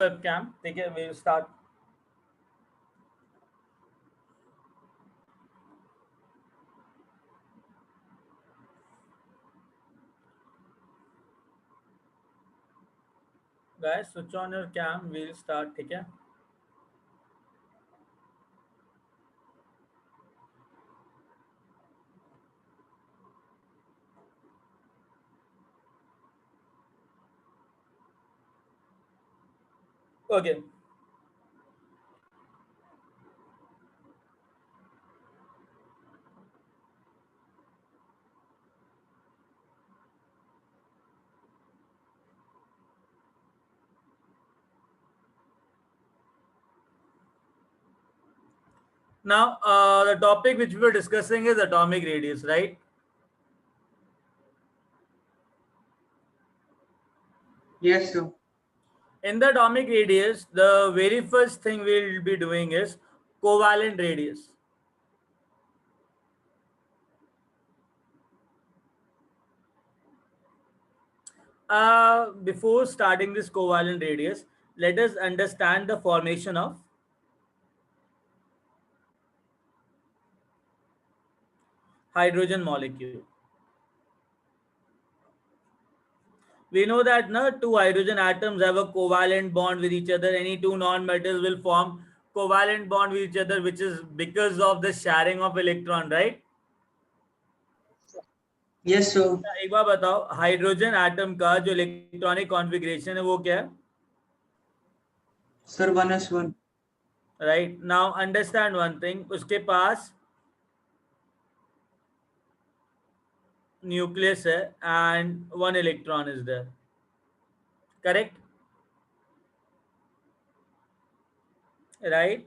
webcam. ठीक है, we'll start. Guys, switch on your cam. We'll start. ठीक है. Okay. Now, the topic which we were discussing is atomic radius, right? Yes, sir. In the atomic radius, the very first thing we'll be doing is covalent radius. Before starting this covalent radius, let us understand the formation of hydrogen molecule. We know that two hydrogen atoms have a covalent bond with each other. Any two non-metals will form covalent bond with each other, which is because of the sharing of electron, right? Yes, sir. एक बार बताओ, hydrogen atom का जो electronic configuration है वो क्या है? Sir, 1s1. Right. Now understand one thing, उसके पास न्यूक्लियस है and one electron is there. Correct, right.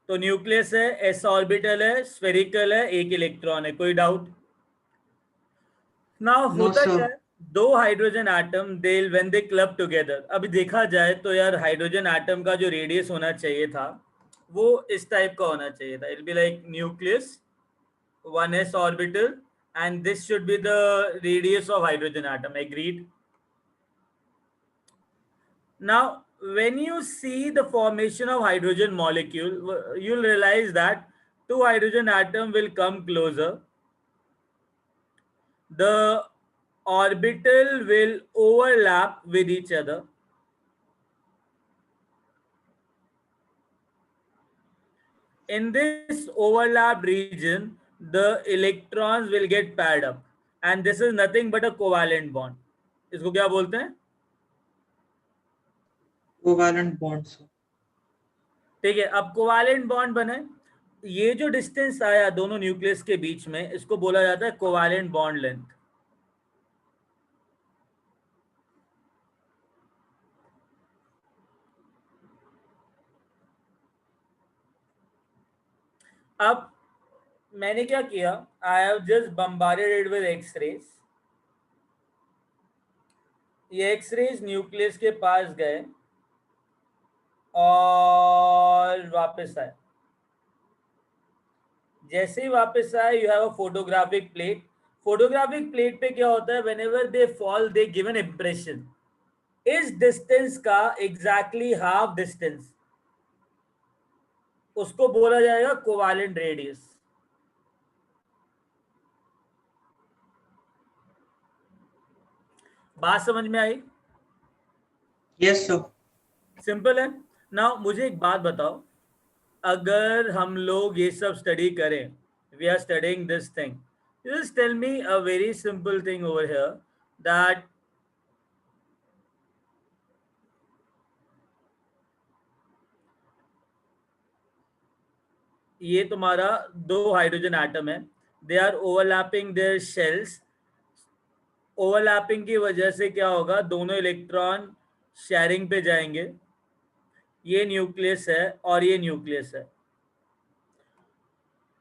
तो न्यूक्लियस है, एस ऑर्बिटल है, स्फेरिकल है, एक इलेक्ट्रॉन है. कोई डाउट? नाउ No, होता क्या sir. है, दो hydrogen atom they when they club together. अभी देखा जाए तो यार हाइड्रोजन एटम का जो रेडियस होना चाहिए था वो इस टाइप का होना चाहिए था. It be like nucleus, one S orbital, and this should be the radius of hydrogen atom. Agreed? Now when you see the formation of hydrogen molecule, you'll realize that two hydrogen atom will come closer, the orbital will overlap with each other. In this overlapped region, the electrons will get paired up, and this is nothing but a covalent bond. इसको क्या बोलते हैं? Covalent bond, sir. ठीक है. अब covalent bond बने, ये जो डिस्टेंस आया दोनों न्यूक्लियस के बीच में, इसको बोला जाता है कोवालेंट बॉन्ड लेंथ. अब मैंने क्या किया, I have just bombarded it with X rays. ये एक्स रेज न्यूक्लियस के पास गए और वापस आए. जैसे ही वापस आए, you have a photographic plate. Photographic plate पे क्या होता है, whenever they fall they give an impression. इस डिस्टेंस का एग्जैक्टली हाफ डिस्टेंस, उसको बोला जाएगा कोवालेंट रेडियस. बात समझ में आई? Yes, sir. सिंपल है. नाउ मुझे एक बात बताओ, अगर हम लोग ये सब स्टडी करें, we are studying this thing, just tell me a very simple thing over here, that ये तुम्हारा दो हाइड्रोजन एटम है, they are overlapping their shells. Overlapping की वजह से क्या होगा, दोनों इलेक्ट्रॉन शेयरिंग पे जाएंगे. ये न्यूक्लियस है और ये न्यूक्लियस है.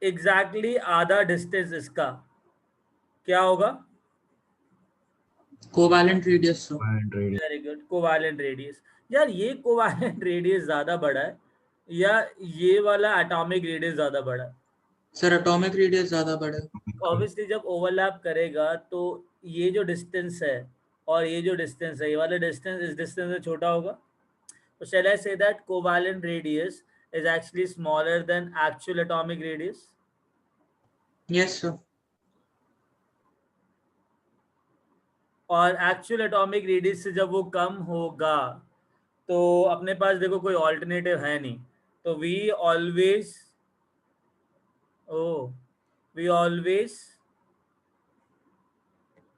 एग्जैक्टली आधा डिस्टेंस इसका क्या होगा? Covalent radius, sir. Very good, covalent radius. यार ये कोवालेंट रेडियस ज्यादा बड़ा है या ये वाला एटॉमिक रेडियस ज्यादा बड़ा है? Sir, atomic radius ज़्यादा बड़ा है. ऑब्वियसली जब ओवरलैप करेगा तो ये जो डिस्टेंस है और ये जो डिस्टेंस है, ये वाला डिस्टेंस इस डिस्टेंस से छोटा होगा. So shall I say that covalent radius is actually smaller than actual atomic radius? Yes, sir. और एक्चुअल एटॉमिक रेडियस से जब वो कम होगा तो अपने पास देखो कोई ऑल्टरनेटिव है नहीं, तो वी ऑलवेज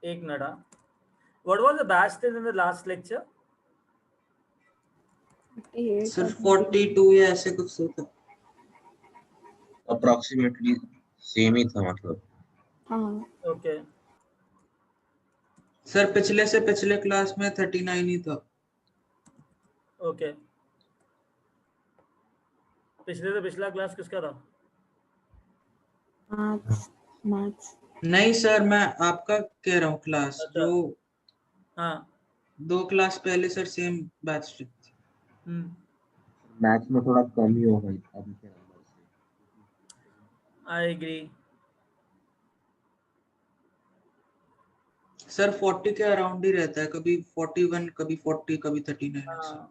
एक minute, what was the batch in the last lecture? 48 sir और 42 या ऐसे कुछ तो था। अप्रोक्सीमेटली सेम ही था मतलब। हाँ ओके सर पिछले से पिछले क्लास में 39 ही था। ओके, पिछले से पिछला क्लास किसका था? मैथ्स नहीं सर, मैं आपका कह रहा हूँ क्लास अच्छा। जो हाँ 2 क्लास पहले सर सेम बैच थी। मैथ्स में थोड़ा कम ही होगा अभी के नंबर से। I agree. सर 40 के अराउंड ही रहता है, कभी 41, कभी 40, कभी 39 ऐसे। हाँ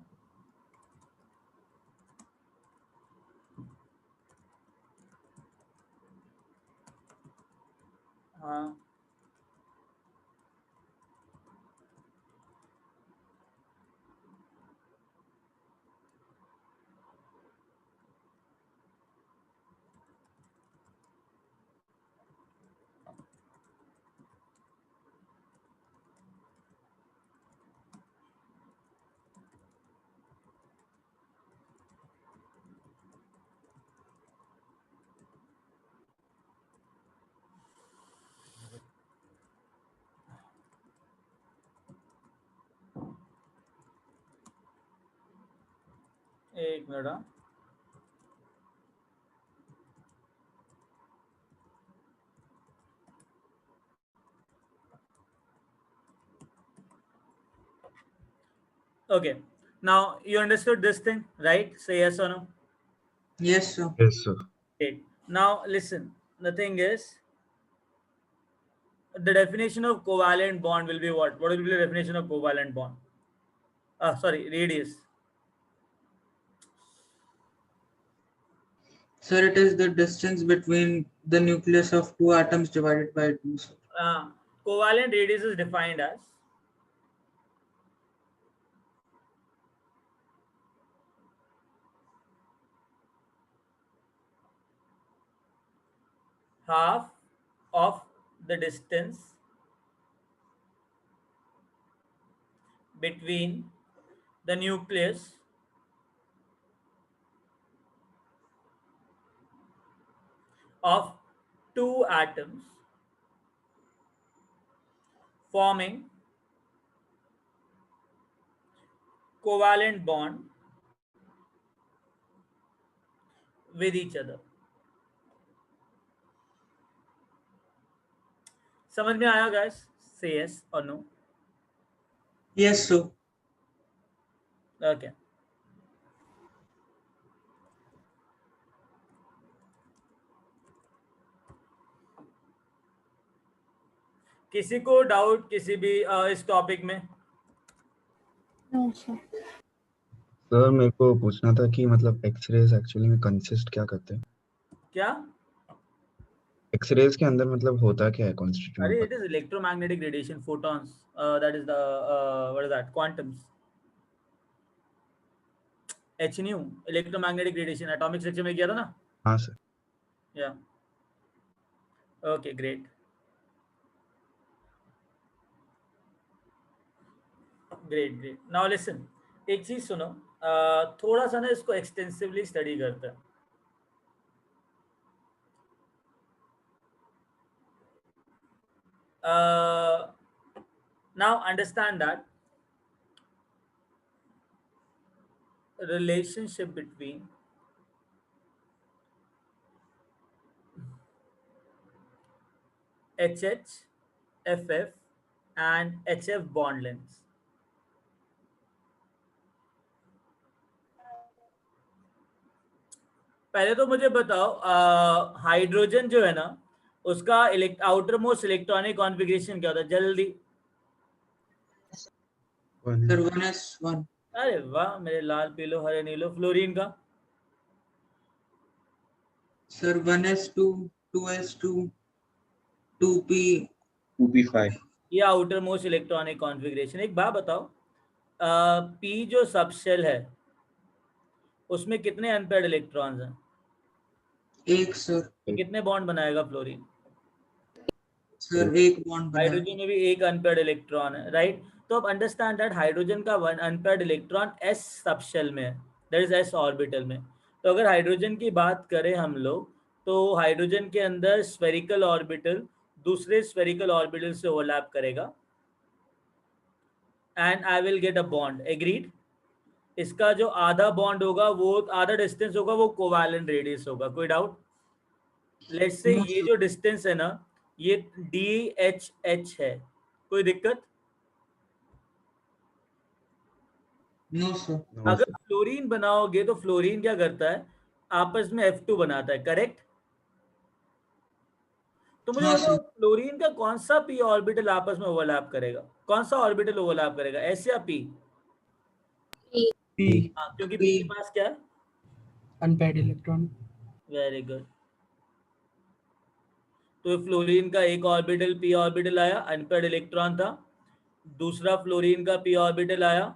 हाँ एक मिनट। हाँ okay, now you understood this thing, right? Say yes or no. Yes sir. Yes, sir. Okay, now listen, the thing is the definition of covalent bond will be what will be the definition of covalent bond? Sorry, radius. Sir, it is the distance between the nucleus of two atoms divided by 2. Sir. Covalent radius is defined as half of the distance between the nucleus of two atoms forming covalent bond with each other. समझ में आया guys? Say yes or no. Yes sir. Okay. किसी को doubt किसी भी इस topic में? No sir. Sir मेरे को पूछना था कि मतलब एक्सरेज एक्चुअली में कंसिस्ट क्या करते हैं? क्या? एक्सरेज के अंदर मतलब होता क्या है कॉन्स्टिट्यूएंट? अरे, it is electromagnetic radiation, photons. That is the what is that? Quantums. H nu, electromagnetic radiation. Atomic structure में किया था ना? हाँ sir. Yeah. Okay, great. Great, great. Now listen. एक चीज सुनो, थोड़ा सा ना इसको एक्सटेंसिवली स्टडी करते हैं. Now understand that relationship between HH, FF and HF bond lengths. पहले तो मुझे बताओ, हाइड्रोजन जो है ना उसका आउटर मोस्ट इलेक्ट्रॉनिक कॉन्फ़िगरेशन क्या होता है जल्दी? Sir, 1s1. अरे वाह मेरे लाल पीलो हरे नीलो। फ्लोरीन का sir 1s2 2s2 2p 2p5 ये आउटर मोस्ट इलेक्ट्रॉनिक कॉन्फ़िगरेशन। एक बात बताओ, पी जो सबशेल है उसमें कितने अनपेयर्ड इलेक्ट्रॉन्स हैं? 1 सर। तो कितने बॉन्ड बनाएगा फ्लोरीन? सर 1 बॉन्ड बनाएगा। हाइड्रोजन में भी एक अनपेयर्ड इलेक्ट्रॉन है, राइट? तो अब अंडरस्टैंड दैट हाइड्रोजन का one unpaired electron S subshell में है, दैट इज एस ऑर्बिटल में। तो अगर हाइड्रोजन की बात करें हम लोग, तो हाइड्रोजन के अंदर स्फेरिकल ऑर्बिटल दूसरे स्फेरिकल ऑर्बिटल से ओवरलैप करेगा and I will get a bond. Agreed? इसका जो आधा बॉन्ड होगा, वो आधा डिस्टेंस होगा, वो कोवैलेंट रेडियस होगा। कोई डाउट? लेट्स से No, ये sir. जो डिस्टेंस है ना, ये DHH है, कोई दिक्कत? No, sir. नो अगर सर। फ्लोरीन बनाओगे तो फ्लोरीन क्या करता है, आपस में F2 बनाता है, करेक्ट? तो मुझे हाँ बताओ सर। फ्लोरीन का कौन सा p ऑर्बिटल आपस में ओवरलैप करेगा? कौन सा ऑर्बिटल ओवरलैप करेगा, S या P? P हाँ, क्योंकि P P. के पास क्या है? unpaired electron. Very good. तो फ्लोरीन का एक ऑर्बिटल p ऑर्बिटल आया, अनपेयर्ड इलेक्ट्रॉन था। दूसरा फ्लोरीन का p ऑर्बिटल आया,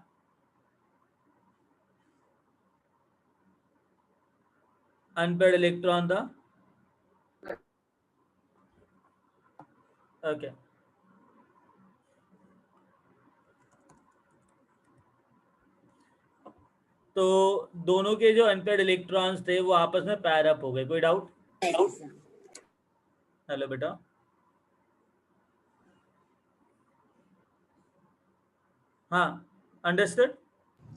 अनपेयर्ड इलेक्ट्रॉन था। ओके तो दोनों के जो अनपेयर्ड इलेक्ट्रॉन्स थे वो आपस में पैर अप हो गए। कोई डाउट? हेलो बेटा। हाँ, अंडरस्टूड?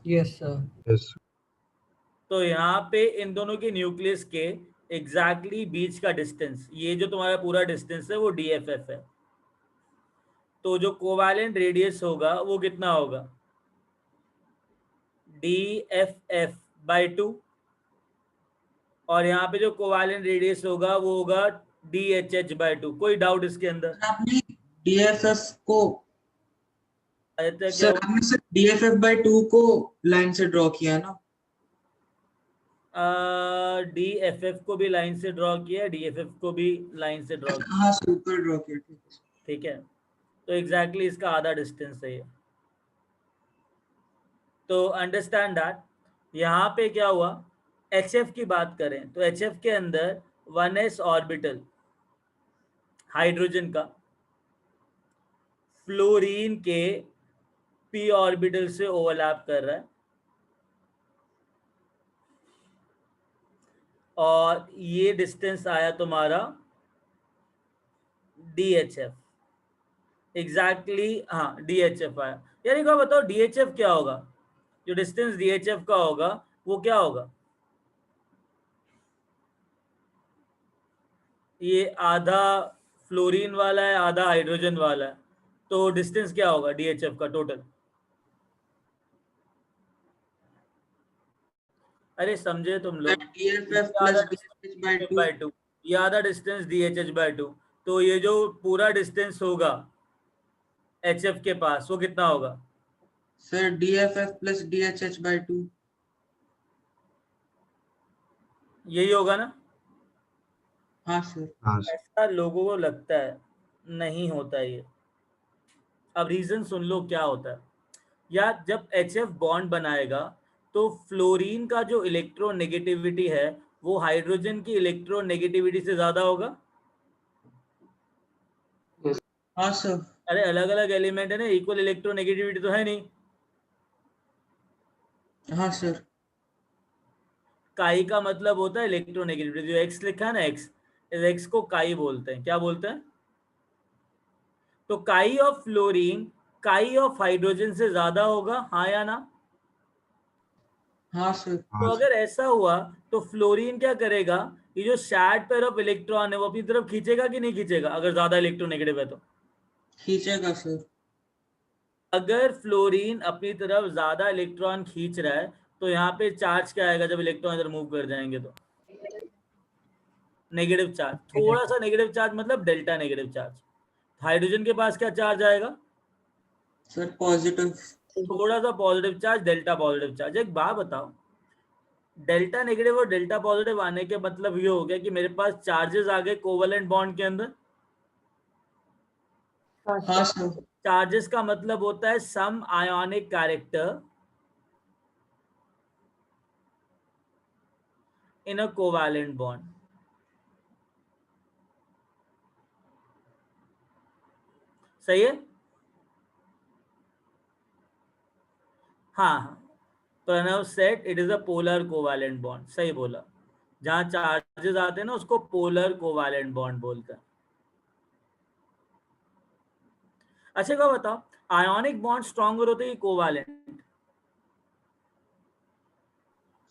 Yes, sir. यस तो यहाँ पे इन दोनों के न्यूक्लियस के एग्जैक्टली बीच का डिस्टेंस, ये जो तुम्हारा पूरा डिस्टेंस है वो DFF है। तो जो कोवैलेंट रेडियस होगा वो कितना होगा? DFF by 2। और यहाँ पे जो कोवैलेंट रेडियस होगा वो होगा DHH बाई 2। कोई डाउट इसके अंदर? आपने DFF को आदित्य क्या सर हुआ? आपने सर DFF/2 को लाइन से ड्रॉ किया ना? DFF को भी लाइन से ड्रॉ किया, DFF को भी लाइन से ड्रॉ किया, हाँ सर, ऊपर ड्रॉ किया। ठीक है। ठीक है? तो एग्जैक्टली इसका आधा डिस्टेंस है ये। तो अंडरस्टैंड दैट यहाँ पे क्या हुआ, HF की बात करें तो HF के अंदर 1s ऑर्बिटल हाइड्रोजन का फ्लोरीन के p ऑर्बिटल से ओवरलैप कर रहा है, और ये डिस्टेंस आया तुम्हारा DHF। एग्जैक्टली हाँ, DHF आया। यार एक बार बताओ DHF क्या होगा? जो डिस्टेंस DHF का होगा वो क्या होगा? ये आधा फ्लोरीन वाला है, आधा हाइड्रोजन वाला है, तो डिस्टेंस क्या होगा DHF का टोटल? अरे समझे तुम लोग? DFF ये आधा plus DHH/2 बाई 2, ये आधा डिस्टेंस DHH बाई 2। तो ये जो पूरा डिस्टेंस होगा HF के पास वो कितना होगा? Sir DFF plus DHH/2। यही होगा ना? हाँ सर। हाँ सर। ऐसा लोगों को लगता है, नहीं होता ये। अब रीजन सुन लो क्या होता है। या जब HF बॉन्ड बनाएगा तो फ्लोरीन का जो इलेक्ट्रोनेगेटिविटी है वो हाइड्रोजन की इलेक्ट्रोनेगेटिविटी से ज्यादा होगा। हाँ सर। अरे अलग अलग एलिमेंट है ना, इक्वल इलेक्ट्रोनेगेटिविटी तो है नहीं। हाँ सर। काई का मतलब होता है इलेक्ट्रोनेगेटिविटी। जो एक्स लिखा है ना, एक्स, इस एक्स को काई बोलते हैं। क्या बोलते हैं? तो काई ऑफ फ्लोरीन काई ऑफ हाइड्रोजन से ज्यादा होगा, हाँ या ना? हाँ सर। तो हाँ अगर ऐसा हुआ तो फ्लोरीन क्या करेगा, ये जो सैड पेयर ऑफ इलेक्ट्रॉन है वो अपनी तरफ खींचेगा कि नहीं खींचेगा अगर ज्यादा इलेक्ट्रोनेगेटिव है तो? खींचेगा सर। अगर फ्लोरीन अपनी तरफ ज्यादा इलेक्ट्रॉन खींच रहा है तो यहाँ पे चार्ज क्या आएगा जब इलेक्ट्रॉन इधर मूव कर जाएंगे तो? Negative charge. थोड़ा सा नेगेटिव चार्ज, मतलब डेल्टा नेगेटिव चार्ज। हाइड्रोजन के पास क्या चार्ज आएगा? Sir positive. थोड़ा सा positive charge, delta positive charge. एक बात बताओ, डेल्टा नेगेटिव और डेल्टा पॉजिटिव आने के मतलब ये हो गया कि मेरे पास चार्जेस आ गए कोवेलेंट बॉन्ड के अंदर। हाँ सर। चार्जेस का मतलब होता है some ionic character in a covalent bond. सही है? हाँ, Pranav said it is a polar covalent bond. सही बोला। जहां चार्जेस आते हैं ना उसको पोलर कोवैलेंट बॉन्ड बोलते हैं। अच्छा क्या बताओ, आयोनिक बॉन्ड स्ट्रॉन्गर होते हैं covalent?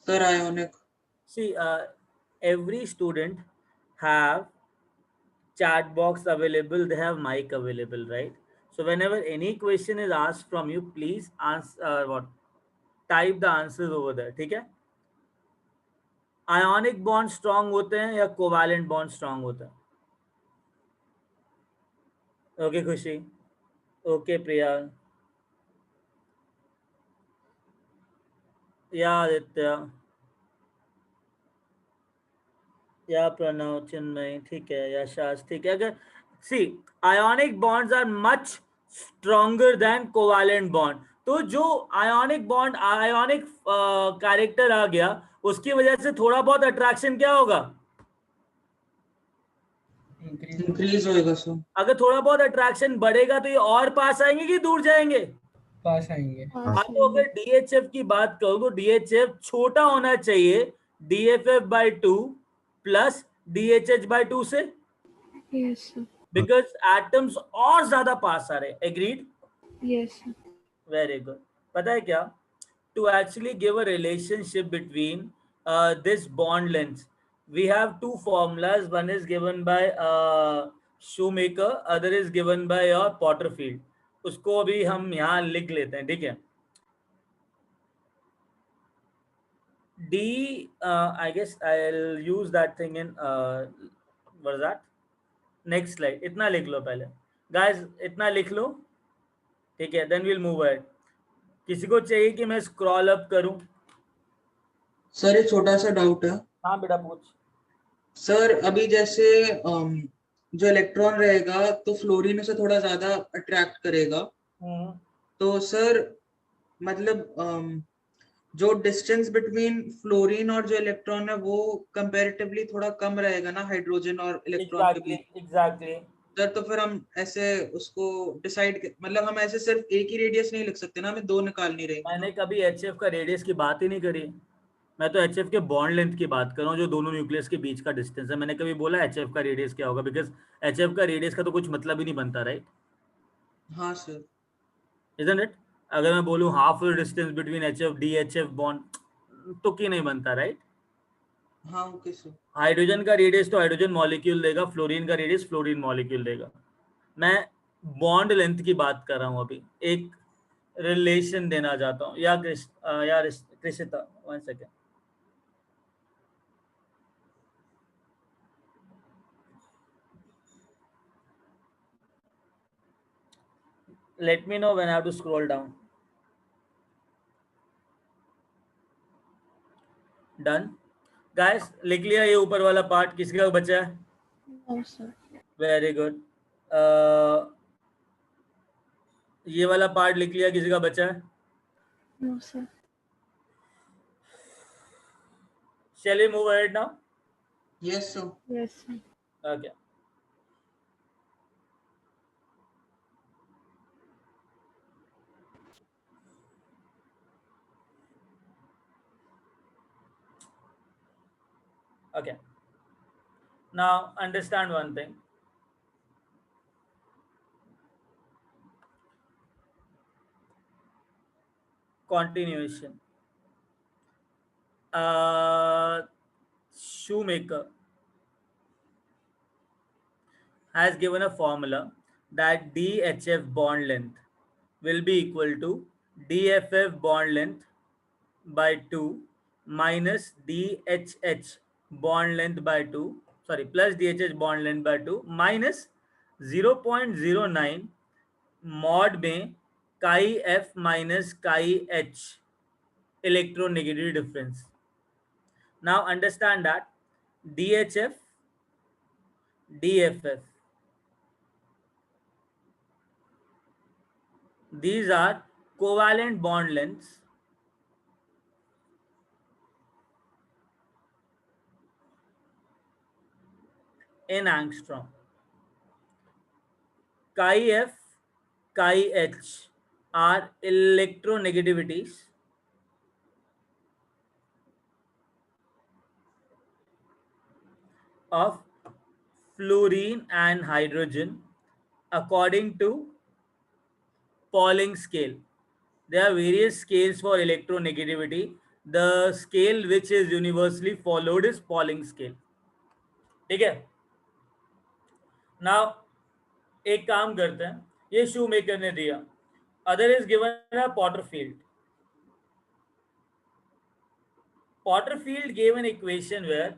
Sir ionic. See, every student have chat box available, they have mic available, right? So whenever any question is asked from you, please answer type the answers over there. ठीक है? Ionic bond strong होते हैं या covalent bond strong होता है? Okay खुशी, okay प्रिया, या आदित्य, या प्रणव, चिन्मय, ठीक है, या शास, ठीक है। अगर see ionic bonds are much stronger than covalent bond, तो जो आयोनिक बॉन्ड आयोनिक कैरेक्टर आ गया उसकी वजह से थोड़ा बहुत अट्रैक्शन क्या होगा? इंक्रीज होएगा सर। अगर थोड़ा बहुत अट्रैक्शन बढ़ेगा तो ये और पास आएंगे कि दूर जाएंगे? पास आएंगे। हाँ, तो अगर DHF की बात करो तो DHF छोटा होना चाहिए DFF/2 प्लस DHH/2 से, Yes, sir. बिकॉज एटम्स और ज्यादा पास आ रहे हैं। Agreed? Yes, sir. Very good. पता है क्या, to actually give a relationship between this bond length we have two formulas. One is given by Schomaker, other is given by your Potterfield. उसको अभी हम यहाँ लिख लेते हैं, ठीक है? D, I guess I'll use that thing in what is that? Next slide. इतना लिख लो पहले guys, इतना लिख लो, ठीक है? Then we'll move ahead. किसी को चाहिए कि मैं स्क्रॉल अप करूं? सर एक छोटा सा डाउट है। हाँ बेटा पूछ। सर अभी जैसे जो इलेक्ट्रॉन रहेगा तो फ्लोरीन उसे थोड़ा ज्यादा अट्रैक्ट करेगा, तो सर मतलब जो डिस्टेंस बिटवीन फ्लोरीन और जो इलेक्ट्रॉन है वो कंपैरेटिवली थोड़ा कम रहेगा ना हाइड्रोजन और इलेक्ट्रॉन के बीच। एग्जैक्टली। सर तो फिर हम ऐसे उसको डिसाइड मतलब हम ऐसे सिर्फ एक ही रेडियस नहीं लिख सकते ना, हमें दो निकालनी रहेगी। मैंने कभी HF का रेडियस की बात ही नहीं करी। मैं तो HF के बॉन्ड लेंथ की बात कर रहा हूँ, जो दोनों न्यूक्लियस के बीच का डिस्टेंस है। मैंने कभी बोला HF का रेडियस क्या होगा? बिकॉज HF का रेडियस का तो कुछ मतलब ही नहीं बनता, राइट? हाँ सर। Isn't it? अगर मैं बोलूँ half distance between HF DHF bond तो की नहीं बनता, राइट? हाँ ओके सर। हाइड्रोजन का रेडियस तो हाइड्रोजन मॉलिक्यूल देगा, फ्लोरीन का रेडियस फ्लोरीन मॉलिक्यूल देगा। मैं बॉन्ड लेंथ की बात कर रहा हूँ अभी, एक रिलेशन देना चाहता हूँ। या Krishita, 1 second. Let me know when I have to scroll down. Done. Guys, लिख लिया ये ऊपर वाला पार्ट? किसी का बचा है? No, sir. Very good. ये वाला पार्ट लिख लिया? किसी का बचा है? No, sir. Shall we move ahead now? Yes sir. Yes, sir. Okay. Okay. Now understand one thing. Continuation. Shoemaker has given a formula that DHF bond length will be equal to DFF bond length by 2 minus DHH bond length by 2, sorry, plus DHH bond length by 2 minus 0.09 mod में chi F minus chi H electronegativity difference. Now understand that DHF, DFF, these are covalent bond lengths in angstrom. Chi F, chi H are electronegativities of fluorine and hydrogen according to Pauling scale. There are various scales for electronegativity. The scale which is universally followed is Pauling scale. ठीक है. Now एक काम करते हैं, ये शू maker ने दिया. Other is given a Porterfield. Porterfield gave an equation where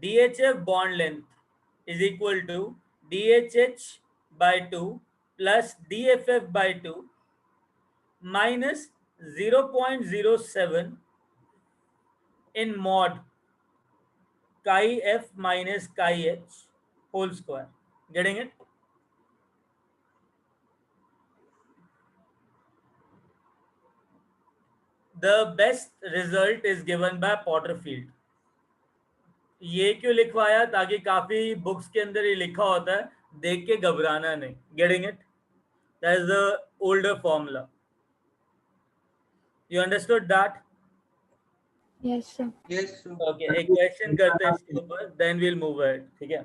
DHF bond length is equal to DHH by 2 plus DFF by 2 minus 0.07 in mod chi F minus chi H whole square. Getting it? The best result is given by Porterfield. ये क्यों लिखवाया? ताकि काफी books के अंदर ये लिखा होता है, देख के घबराना नहीं. Getting it? That is the older formula. You understood that? Yes, sir. Yes, sir. Okay, एक क्वेश्चन करते हैं इसके ऊपर, then we'll move ahead. ठीक है?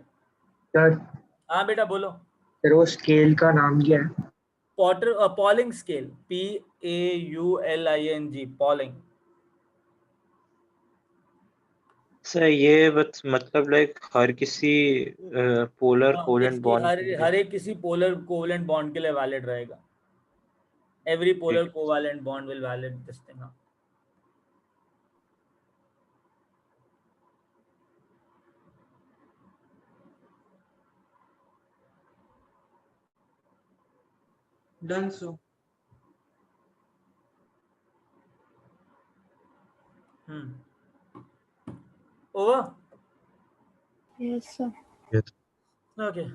सर हाँ बेटा बोलो. सर वो स्केल का नाम क्या है? Pauling scale, Pauling, Pauling. Sir ये मतलब लाइक हर किसी पोलर कोवेलेंट बॉन्ड हर एक किसी पोलर कोवेलेंट बॉन्ड के लिए वैलिड रहेगा. Every polar covalent bond will valid this thing. Done, so. Over? Yes, sir. Yes. Okay.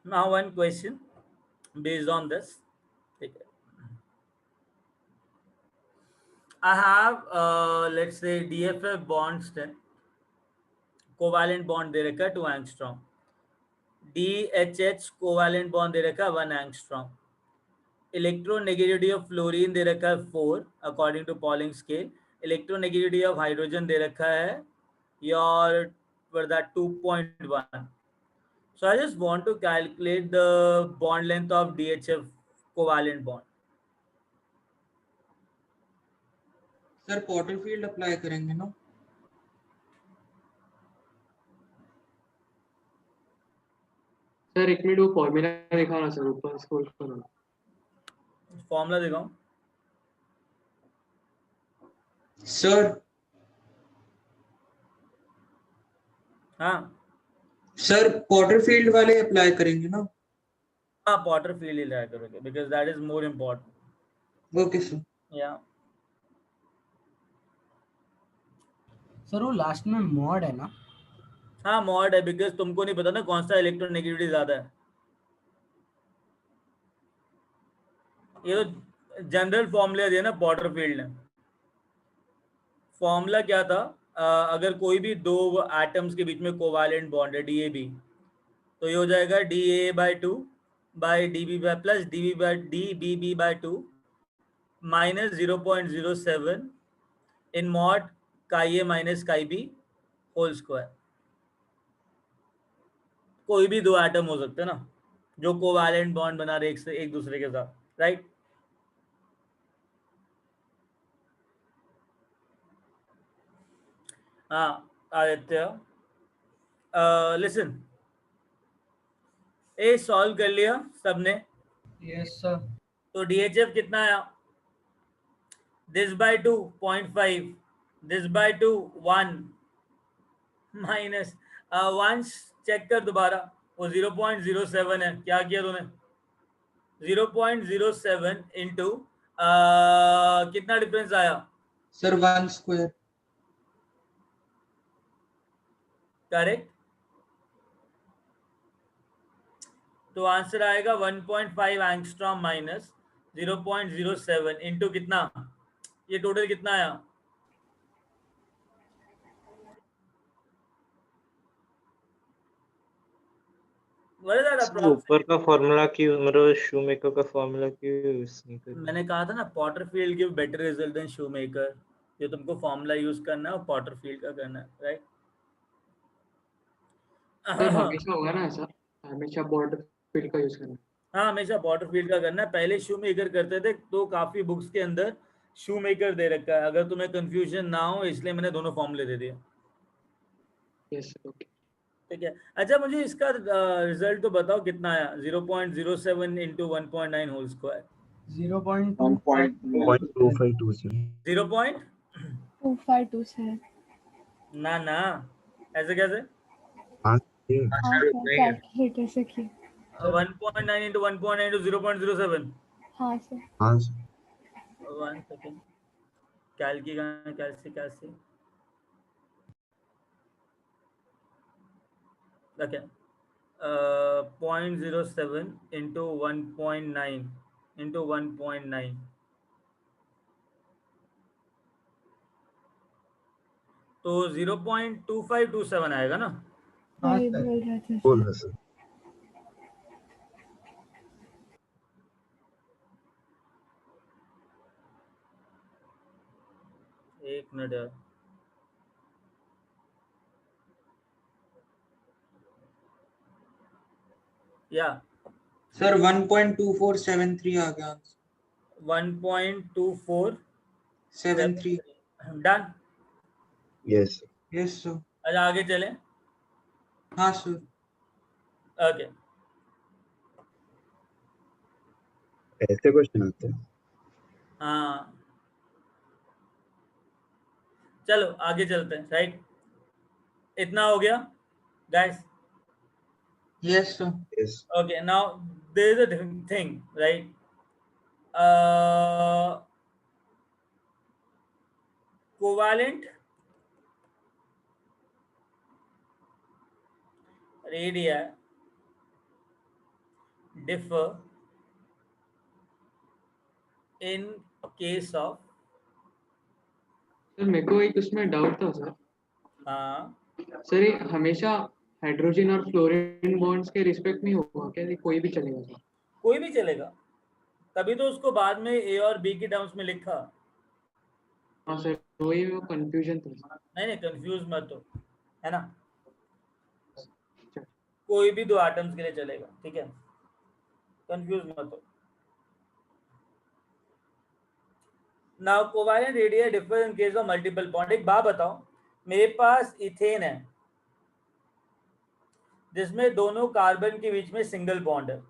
Now one question based on this. I have let's say DFF bonds then covalent bond दे रखा 2 angstrom. DHH covalent bond दे रखा 1 angstrom. Electronegativity of fluorine दे रखा है 4 according to Pauling scale. Electronegativity of hydrogen दे रखा है your for that 2.1. So I just want to calculate the bond length of DHF covalent bond. Sir, Porterfield apply करेंगे ना? Sir एक minute वो formula दिखाना sir, ऊपर स्क्रॉल करो. Formula दिखाऊं? सर. हाँ सर Porterfield वाले अप्लाई करेंगे ना? हाँ Porterfield ही लाया करोगे because that is more important. Okay, sir. Yeah. Sir वो लास्ट में मॉड है ना? हाँ मॉड है बिकॉज तुमको नहीं पता ना कौन सा इलेक्ट्रोनेगेटिविटी ज्यादा है. ये तो जनरल फॉर्मूला दिया ना Porterfield ने. फॉर्मूला क्या था? अगर कोई भी दो एटम्स के बीच में कोवैलेंट बॉन्ड है DAB, तो ये हो जाएगा DA by 2 by DB by plus DB by DBB by 2 minus 0.07 in mod chi A minus chi B whole square. कोई भी दो एटम हो सकते हैं ना जो कोवैलेंट बॉन्ड बना रहे एक दूसरे के साथ, राइट? हाँ आदित्य, लिसन, ए सॉल्व कर लिया सबने? Yes sir. तो DHF कितना आया? This by 2 0.5, this by 2 1 minus 1. Check कर दोबारा. वो 0.07 है, क्या किया तूने? 0.07 इंटू कितना डिफरेंस आया सर 1 स्क्वायर। करेक्ट, तो आंसर आएगा 1.5 एंगस्ट्रॉम माइनस 0.07 इंटू कितना, ये टोटल कितना आया? What is that सर ऊपर का फॉर्मूला क्यों, मतलब शूमेकर का फॉर्मूला क्यों यूज नहीं कर? मैंने कहा था ना, Potterfield give better result than Schomaker. जो तुमको फॉर्मूला यूज करना है वो पॉटरफील्ड का करना है, राइट? सर हमेशा होगा ना ऐसा, हमेशा बॉर्डर फील्ड का यूज करना? हाँ, हमेशा पॉटरफील्ड का करना है। पहले शूमेकर करते थे, तो काफी बुक्स के अंदर शूमेकर दे रखा है। अगर तुम्हें कंफ्यूजन ना हो इसलिए मैंने दोनों फॉर्मूले दे दिए। Yes, okay. ठीक है, अच्छा मुझे इसका रिजल्ट तो बताओ कितना आया? 0.07 इंटू 1.9 होल स्क्वायर 0.2520 2527। ना ना, ऐसे कैसे? हाँ ये हाँ सर, कैलकुलेटर से की। 1.9 इंटू 1.9 टू 0.07। हाँ सर। हाँ 1 सेकेंड, कैलकी का कैसे ओके, 0.07 इंटू 1.9 इंटू 1.9, तो 0.2527 आएगा ना? वही बोल रहे थे बोल सर। रहे सर। एक मिनट यार, या सर 1.2473 आ गया। 1.2473 73। डन। Yes yes sir. अच्छा आगे चले। हाँ सर। ओके, ऐसे क्वेश्चन आते हैं। हाँ चलो आगे चलते हैं, राइट? इतना हो गया guys? Yes sir. Yes Okay, now there is a different thing, right? Covalent radii differ in case of sir मेरे को एक उसमें डाउट था सर। हाँ, सर ये हमेशा हाइड्रोजन और फ्लोरीन बॉन्ड्स के रिस्पेक्ट में होगा क्या? ये कोई भी चलेगा सर? कोई भी चलेगा, तभी तो उसको बाद में ए और बी की टर्म्स में लिखा। हाँ सर, वही वो कंफ्यूजन था। नहीं कंफ्यूज मत हो, है ना? कोई भी दो एटम्स के लिए चलेगा, ठीक है? कंफ्यूज मत हो। Now covalent radius differ in case of multiple bond. एक बात बताओ, मेरे पास इथेन है जिसमें दोनों कार्बन के बीच में सिंगल बॉन्ड है।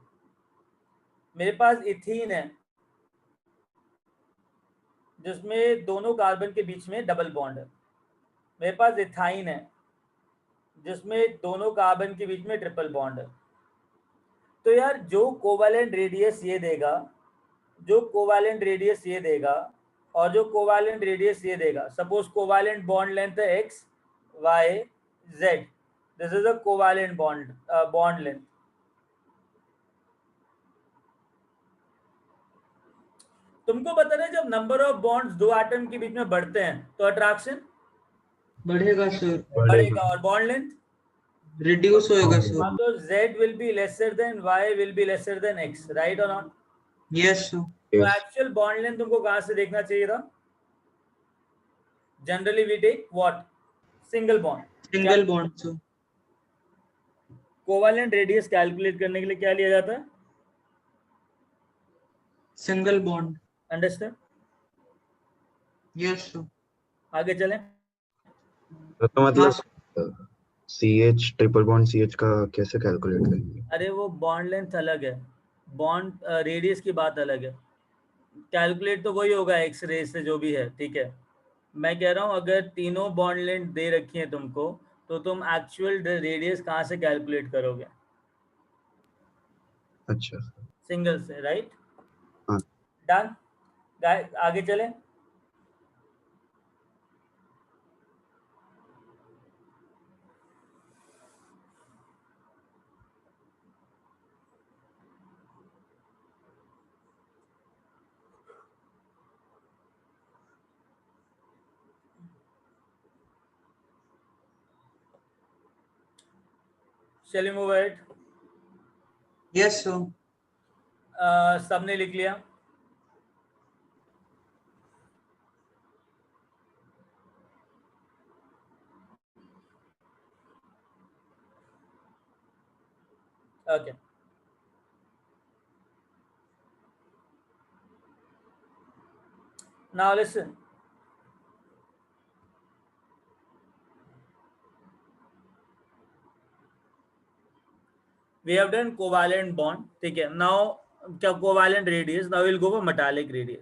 मेरे पास इथीन है जिसमें दोनों कार्बन के बीच में डबल बॉन्ड है। मेरे पास इथाइन है जिसमें दोनों कार्बन के बीच में ट्रिपल बॉन्ड है। तो यार जो कोवेलेंट रेडियस ये देगा, जो कोवेलेंट रेडियस ये देगा और जो कोवेलेंट रेडियस ये देगा, सपोज कोवेलेंट बॉन्ड लेंथ है X Y Z, this is a covalent bond length. तुमको पता है जब नंबर ऑफ बॉन्ड्स दो एटम के बीच में बढ़ते हैं तो अट्रैक्शन बढ़ेगा सर। बढ़ेगा और बॉन्ड लेंथ रिड्यूस होएगा सर। तो z will be lesser than y will be lesser than x, right or not? Yes sir. तो एक्चुअल बॉन्ड लेंथ तुमको कहां से देखना चाहिए था? Generally we take what? Single bond. Single bond sir. Covalent radius calculate करने के लिए क्या लिया जाता है? Single bond. Understand? Yes sir. आगे चलें। तो मतलब CH ट्रिपल बॉन्ड CH का कैसे कैलकुलेट करेंगे? अरे वो बॉन्ड लेंथ अलग है, बॉन्ड रेडियस की बात अलग है। कैलकुलेट तो वही होगा एक्स रे से जो भी है, ठीक है? मैं कह रहा हूँ अगर तीनों बॉन्ड लेंथ दे रखी है तुमको, तो तुम एक्चुअल रेडियस कहाँ से कैलकुलेट करोगे? अच्छा सिंगल से, राइट? हाँ डन। आगे चले। Shall we move ahead? Yes, sir. सबने लिख लिया? Okay. Now listen. We have done covalent bond. ठीक है. Now क्या covalent radius? Now we'll go for metallic radius.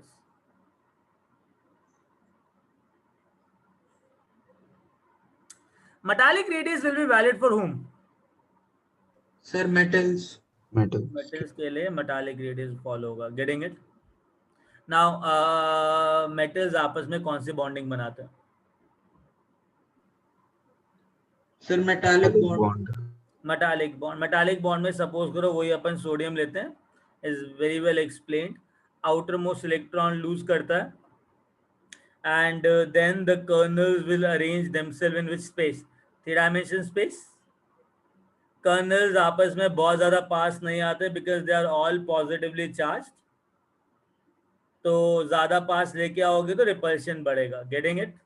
Metallic radius will be valid for whom? Sir, metals. Metals के लिए metallic radius follow होगा. Getting it? Now metals आपस में कौन सी bonding बनाते हैं? Sir, metallic bond. metallic bond में suppose करो वही अपन सोडियम लेते हैं, is very well explained. outermost electron lose करता है and then the kernels will arrange themselves in which space? 3-dimension space. kernels आपस में बहुत ज़्यादा पास नहीं आते because they are all positively charged. तो ज़्यादा पास लेके आओगे तो repulsion बढ़ेगा. Getting it?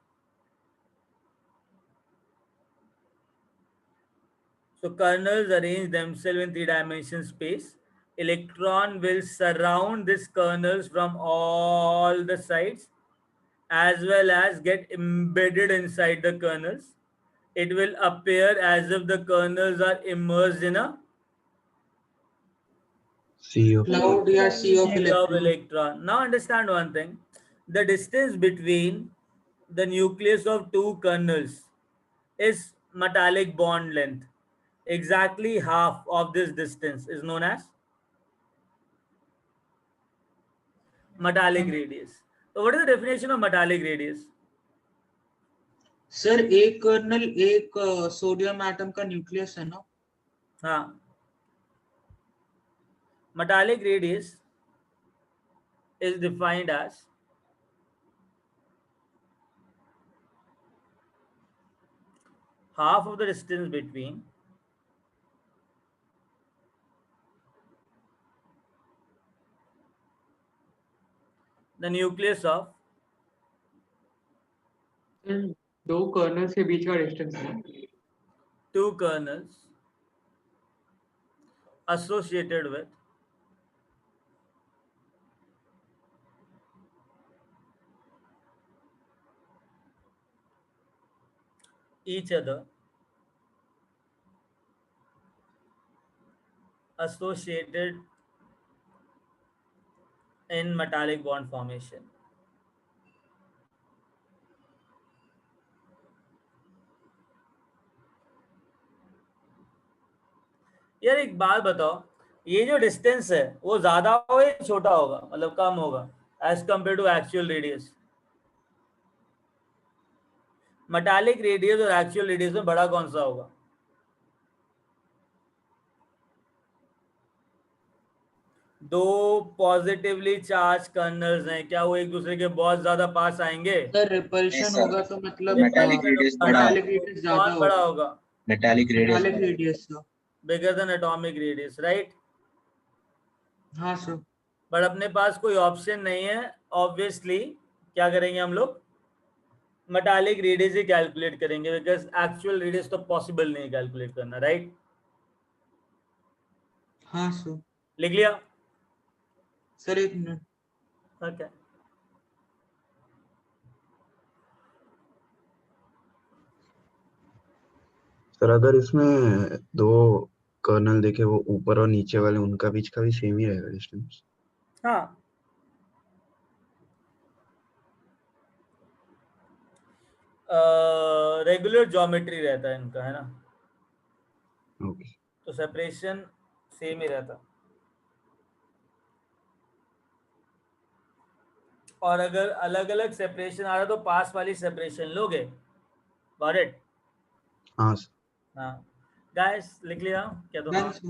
So kernels arrange themselves in 3-dimension space. Electron will surround this kernels from all the sides as well as get embedded inside the kernels. It will appear as if the kernels are immersed in a cloud or sea of electron. Now understand one thing. The distance between the nucleus of two kernels is metallic bond length. Exactly half of this distance is known as metallic radius. So what is the definition of metallic radius? Sir एक colonel एक sodium atom का nucleus है ना? हाँ. Metallic radius is defined as half of the distance between the nucleus of दो colonel's के बीच का distance है. two kernels associated with each other associated in metallic bond formation. यार एक बात बताओ, ये जो डिस्टेंस है वो ज्यादा होगा या छोटा होगा, मतलब कम होगा as compare to actual radius? Metallic radius और एक्चुअल रेडियस में बड़ा कौन सा होगा? दो पॉजिटिवली चार्ज कर्नल्स हैं, क्या वो एक दूसरे के बहुत ज्यादा पास आएंगे? सर रिपल्शन होगा तो मतलब मेटालिक रेडियस बड़ा ज्यादा बड़ा होगा. Metallic radius bigger than atomic radius, right? हाँ सर. बट अपने पास कोई ऑप्शन नहीं है, ऑब्वियसली क्या करेंगे हम लोग? मेटालिक रेडियस ही कैलकुलेट करेंगे बिकॉज एक्चुअल रेडियस तो पॉसिबल नहीं कैलकुलेट करना, राइट? हाँ सर. लिख लिया? सर एक मिनट. ओके. सर अगर इसमें दो कर्नल देखे वो ऊपर और नीचे वाले उनका बीच का भी सेम ही रहेगा डिस्टेंस? हाँ. रेगुलर ज्योमेट्री रहता है इनका, है ना? ओके. तो सेपरेशन सेम ही रहता. और अगर अलग अलग सेपरेशन आ रहा तो पास वाली सेपरेशन लोगे। Got it? हाँ सर। हाँ गाइस, लिख लिया क्या तुम? Done sir.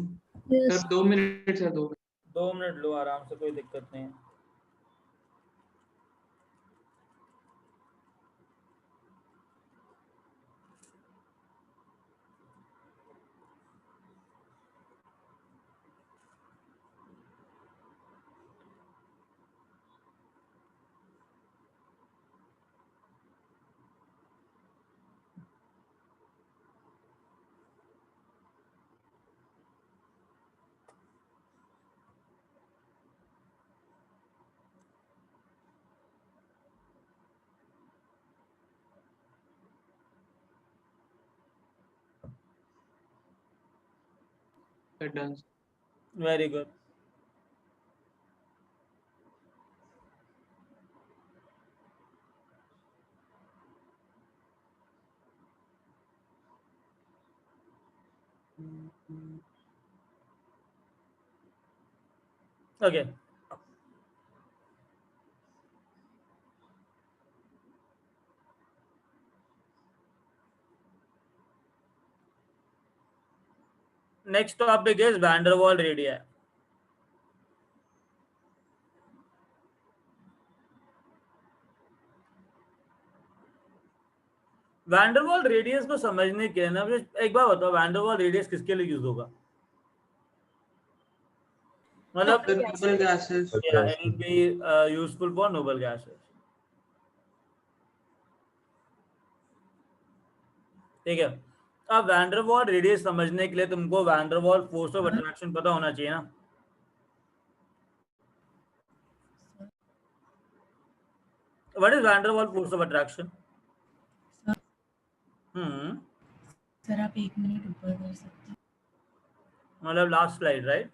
Yes. Sir 2 minute sir 2 minute. 2 minute लो आराम से, कोई दिक्कत नहीं है। Sir done. Very good. Okay, next topic is van der Waal radii. Van der Waals radius को समझने के लिए ना, मुझे एक बार बताओ, वैन डर वाल रेडियस किसके लिए यूज होगा? मतलब noble gases. yeah, it will be useful for noble gases. ठीक है, अब वैन डर वाल रेडियस समझने के लिए तुमको van der Waals force of attraction पता होना चाहिए ना। What is when der Waals force of attraction? Sir आप 1 मिनट ऊपर कर सकते हैं? मतलब last slide, right?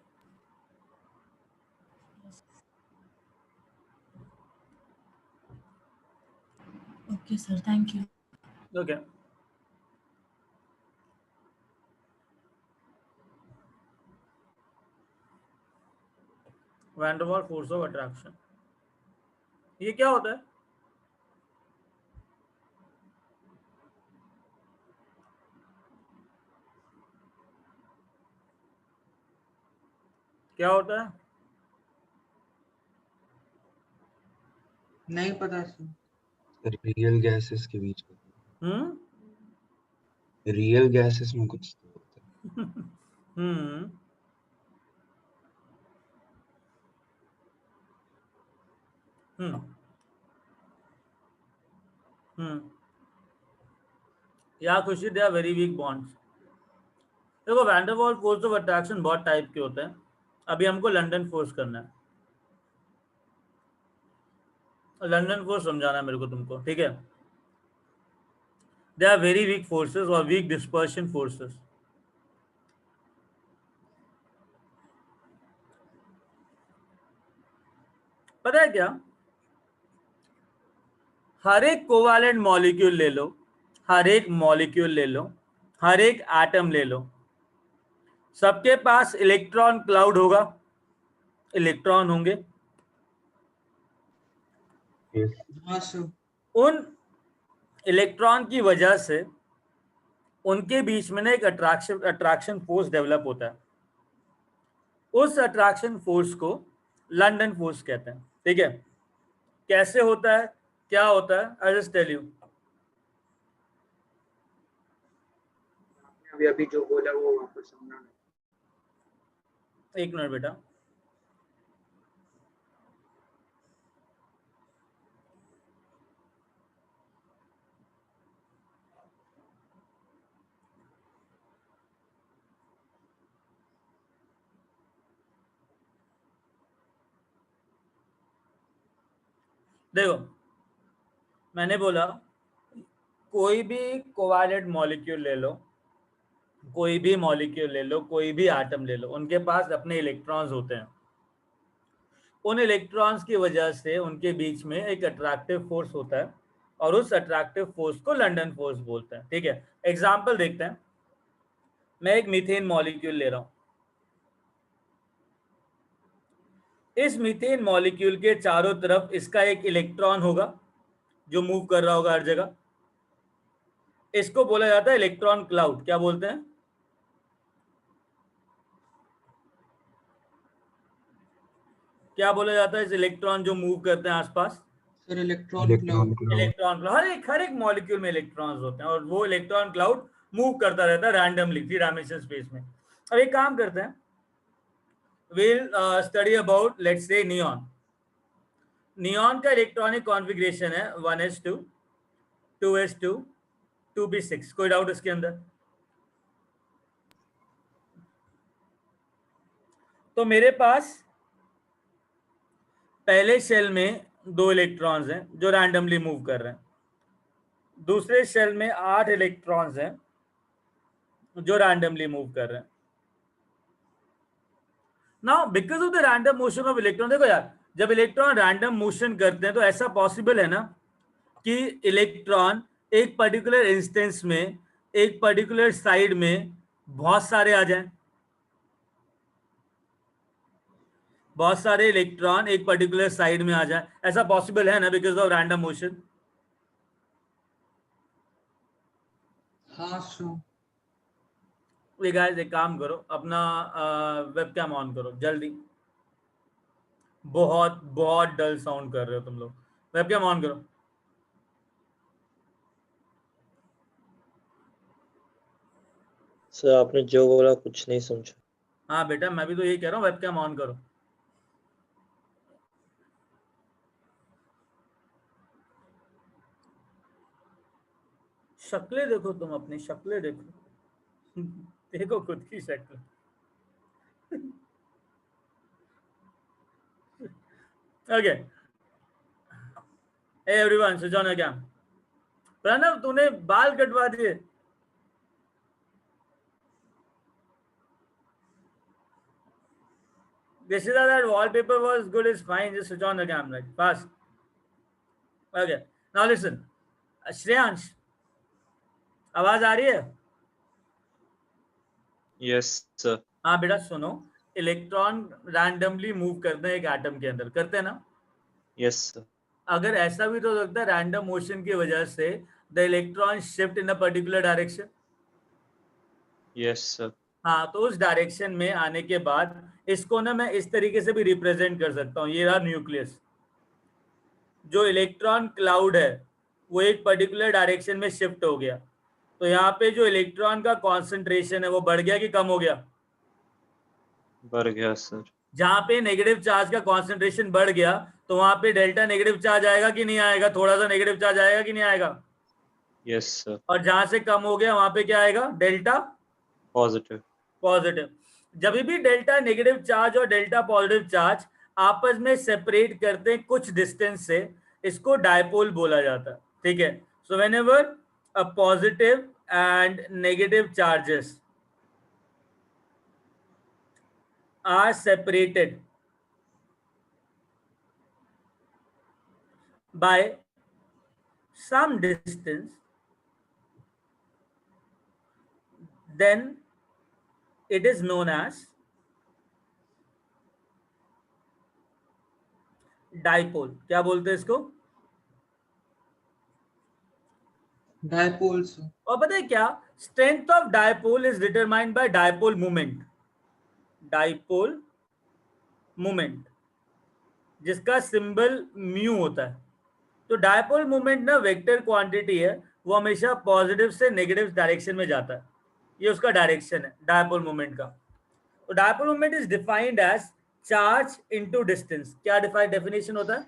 Okay sir, thank you. Okay, van der Waals force of attraction, ये क्या होता है? क्या होता है? नहीं पता सर। रियल गैसेस के बीच में, हम्म रियल गैसेस में कुछ तो होता है। हम्म हम्म हम्म या खुशी, they are very weak bonds. देखो, van der Waals force of attraction बहुत टाइप के होते हैं, अभी हमको लंदन फोर्स करना है। लंदन फोर्स समझाना है मेरे को तुमको, ठीक है? They are very weak forces और वीक डिस्पर्शन फोर्सेस। पता है क्या, हर एक कोवैलेंट मॉलिक्यूल ले लो, हर एक मॉलिक्यूल ले लो, हर एक एटम ले लो, सबके पास इलेक्ट्रॉन क्लाउड होगा, इलेक्ट्रॉन होंगे। हाँ सर। उन इलेक्ट्रॉन की वजह से उनके बीच में ना एक अट्रैक्शन फोर्स डेवलप होता है। उस अट्रैक्शन फोर्स को लंदन फोर्स कहते हैं, ठीक है? कैसे होता है, क्या होता है, आई जस्ट टेल यू। अभी अभी जो बोला वो वापस समझाना। एक मिनट बेटा, देखो मैंने बोला कोई भी कोवैलेंट मॉलिक्यूल ले लो, कोई भी मॉलिक्यूल ले लो, कोई भी एटम ले लो, उनके पास अपने इलेक्ट्रॉन्स होते हैं। उन इलेक्ट्रॉन्स की वजह से उनके बीच में एक अट्रैक्टिव फोर्स होता है और उस अट्रैक्टिव फोर्स को लंदन फोर्स बोलते हैं, ठीक है? एग्जांपल देखते हैं। मैं एक मीथेन मॉलिक्यूल ले रहा हूं, इस मीथेन मॉलिक्यूल के चारों तरफ इसका एक इलेक्ट्रॉन होगा जो मूव कर रहा होगा हर जगह। इसको बोला जाता है इलेक्ट्रॉन क्लाउड। क्या बोलते हैं? क्या बोला जाता है इस इलेक्ट्रॉन जो मूव करते हैं आसपास? Sir electron cloud. Electron cloud. हर एक मॉलिक्यूल में इलेक्ट्रॉन्स होते हैं और वो इलेक्ट्रॉन क्लाउड मूव करता रहता है रैंडमली 3 डायमेंशन स्पेस में। अब एक काम करते हैं, we'll study about let's say neon. Neon का इलेक्ट्रॉनिक कॉन्फ़िगरेशन है 1s2 2s2 2p6। कोई डाउट इसके अंदर? तो मेरे पास पहले शेल में 2 इलेक्ट्रॉन्स हैं जो रैंडमली मूव कर रहे हैं। दूसरे शेल में 8 इलेक्ट्रॉन्स हैं जो रैंडमली मूव कर रहे हैं। Now because of the random motion of electron, देखो यार, जब इलेक्ट्रॉन रैंडम मोशन करते हैं तो ऐसा पॉसिबल है ना कि इलेक्ट्रॉन एक पर्टिकुलर इंस्टेंस में एक पर्टिकुलर साइड में बहुत सारे आ जाएं। बहुत सारे इलेक्ट्रॉन एक पर्टिकुलर साइड में आ जाए, ऐसा पॉसिबल है ना बिकॉज ऑफ रैंडम मोशन? हाँ सर। ये गाइस एक काम करो, अपना वेबकैम ऑन करो जल्दी। बहुत बहुत डल साउंड कर रहे हो तुम लोग। वेबकैम ऑन करो। सर आपने जो बोला कुछ नहीं समझा। हाँ बेटा, मैं भी तो यही कह रहा हूँ, वेबकैम ऑन करो। शक्लें देखो, तुम अपनी शक्लें देखो। देखो खुद की शक्ल। Okay, everyone switch on your cam. Pranav, तूने बाल कटवा दिए। Dishida, that wallpaper was good, is fine. Just switch on the camera fast. Okay, now listen. Shreyansh, आवाज आ रही है? Yes sir. हाँ बेटा सुनो, इलेक्ट्रॉन रैंडमली मूव करते हैं एक एटम के अंदर, करते हैं ना? Yes sir. अगर ऐसा भी तो हो सकता है रैंडम मोशन की वजह से the electron shift in a particular direction. Yes sir. हाँ, तो उस डायरेक्शन में आने के बाद इसको ना मैं इस तरीके से भी रिप्रेजेंट कर सकता हूँ। ये रहा न्यूक्लियस। जो इलेक्ट्रॉन क्लाउड है वो एक पर्टिकुलर डायरेक्शन में शिफ्ट हो गया, तो यहाँ पे जो इलेक्ट्रॉन का कॉन्सेंट्रेशन है वो बढ़ गया कि कम हो गया? बढ़ गया सर। जहाँ पे नेगेटिव चार्ज का कॉन्सेंट्रेशन बढ़ गया तो वहां पे डेल्टा नेगेटिव चार्ज आएगा कि नहीं आएगा? थोड़ा सा नेगेटिव चार्ज आएगा कि नहीं आएगा? Yes sir. और जहां से कम हो गया वहां पे क्या आएगा? Delta positive. पॉजिटिव। जब भी डेल्टा नेगेटिव चार्ज और डेल्टा पॉजिटिव चार्ज आपस में सेपरेट करते हैं कुछ डिस्टेंस से, इसको डायपोल बोला जाता है। ठीक है, so whenever a positive and negative charges are separated by some distance, then it is known as dipole। क्या बोलते हैं इसको? Dipole sir. और पता है क्या, strength of dipole is determined by dipole moment. Dipole moment जिसका सिंबल म्यू होता है। तो डायपोल मोमेंट ना वेक्टर क्वांटिटी है, वो हमेशा पॉजिटिव से नेगेटिव डायरेक्शन में जाता है। ये उसका डायरेक्शन है डायपोल मोमेंट का। तो dipole moment is defined as charge into distance. क्या डेफिनेशन होता है?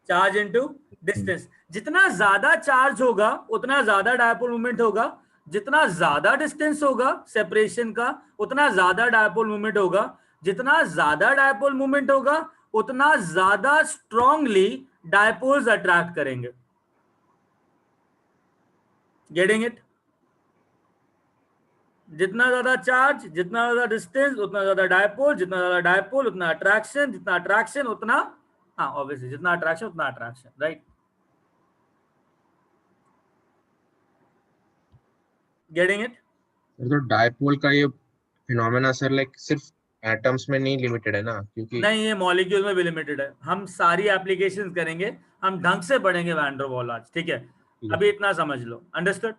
Charge into distance. जितना ज्यादा चार्ज होगा उतना ज्यादा डायपोल मोमेंट होगा, जितना ज्यादा डिस्टेंस होगा सेपरेशन का उतना ज्यादा डायपोल मोमेंट होगा, जितना ज्यादा डायपोल मोमेंट होगा उतना ज्यादा स्ट्रांगली डायपोल्स अट्रैक्ट करेंगे। Getting it? जितना ज्यादा चार्ज, जितना ज्यादा डिस्टेंस, उतना ज्यादा डायपोल, जितना ज्यादा डायपोल उतना अट्रैक्शन, जितना अट्रैक्शन उतना, हाँ ऑब्वियसली जितना अट्रैक्शन उतना अट्रैक्शन, राइट? Getting it? तो डायपोल का ये फिनोमेना सर लाइक सिर्फ एटम्स में नहीं लिमिटेड है ना, क्योंकि नहीं, ये मॉलिक्यूल में भी लिमिटेड है। हम सारी एप्लीकेशंस करेंगे, हम ढंग से पढ़ेंगे वैन डर वाल आज, ठीक है? अभी इतना समझ लो, अंडरस्टूड?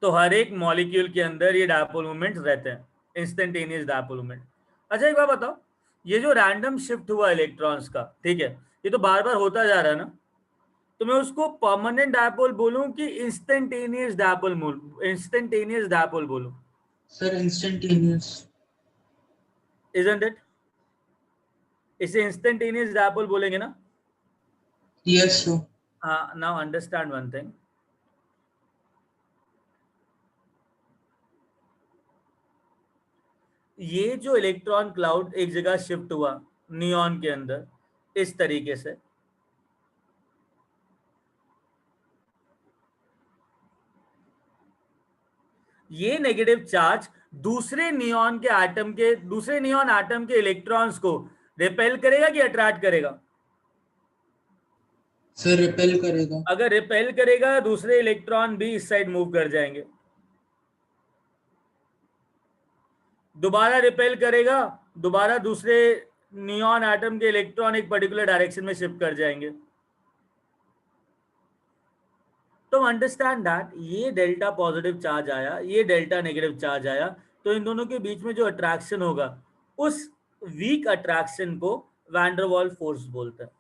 तो हर एक मॉलिक्यूल के अंदर ये डायपोल मोमेंट्स रहते हैं, इंस्टेंटेनियस डायपोल मोमेंट। अच्छा एक बात बताओ, ये जो रैंडम शिफ्ट हुआ इलेक्ट्रॉन्स का, ठीक है, ये तो बार बार होता जा रहा है ना, तो मैं उसको परमानेंट डायपोल बोलूं कि इंस्टेंटेनियस डायपोल बोलूं? Sir instantaneous. Isn't it? इसे इंस्टेंटेनियस डायपोल बोलेंगे ना? Yes sir. हाँ, नाउ अंडरस्टैंड वन थिंग। ये जो इलेक्ट्रॉन क्लाउड एक जगह शिफ्ट हुआ नियॉन के अंदर इस तरीके से, ये नेगेटिव चार्ज दूसरे नियॉन एटम के इलेक्ट्रॉन्स को रिपेल करेगा कि अट्रैक्ट करेगा? सर रिपेल करेगा। अगर रिपेल करेगा, दूसरे इलेक्ट्रॉन भी इस साइड मूव कर जाएंगे। दोबारा रिपेल करेगा, दोबारा दूसरे नियॉन एटम के इलेक्ट्रॉन एक पर्टिकुलर डायरेक्शन में शिफ्ट कर जाएंगे। तो अंडरस्टैंड दैट ये डेल्टा पॉजिटिव चार्ज आया, ये डेल्टा नेगेटिव चार्ज आया, तो इन दोनों के बीच में जो अट्रैक्शन होगा, उस वीक अट्रैक्शन को वैन डर वाल फोर्स बोलते हैं।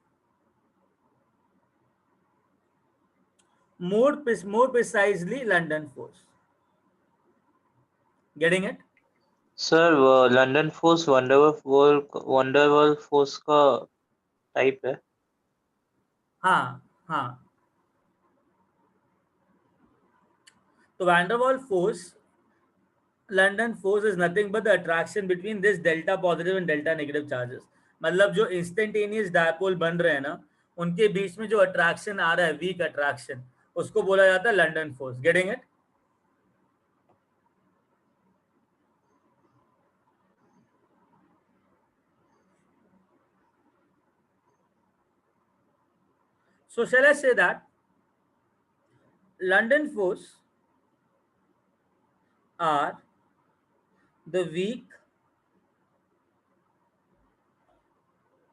more precisely London force. Getting it? Sir London force van der Waals force का टाइप है। हाँ। तो van der Waals force, London force is nothing but the attraction between this delta positive and delta negative charges. मतलब जो instantaneous dipole बन रहे हैं ना, उनके बीच में जो अट्रैक्शन आ रहा है, वीक अट्रैक्शन, उसको बोला जाता है London force. Getting it? So shall I say that London force are the weak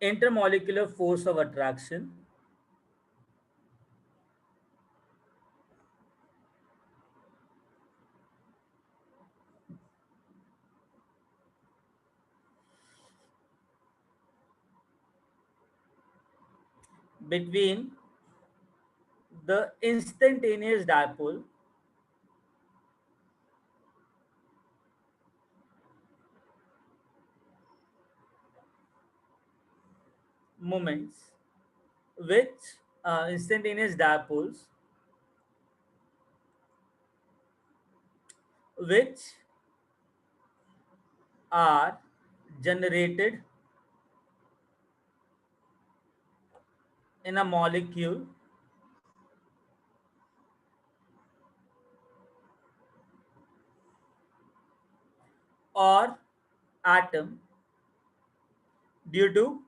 intermolecular force of attraction between the instantaneous dipole moments which instantaneous dipoles which are generated in a molecule or atom due to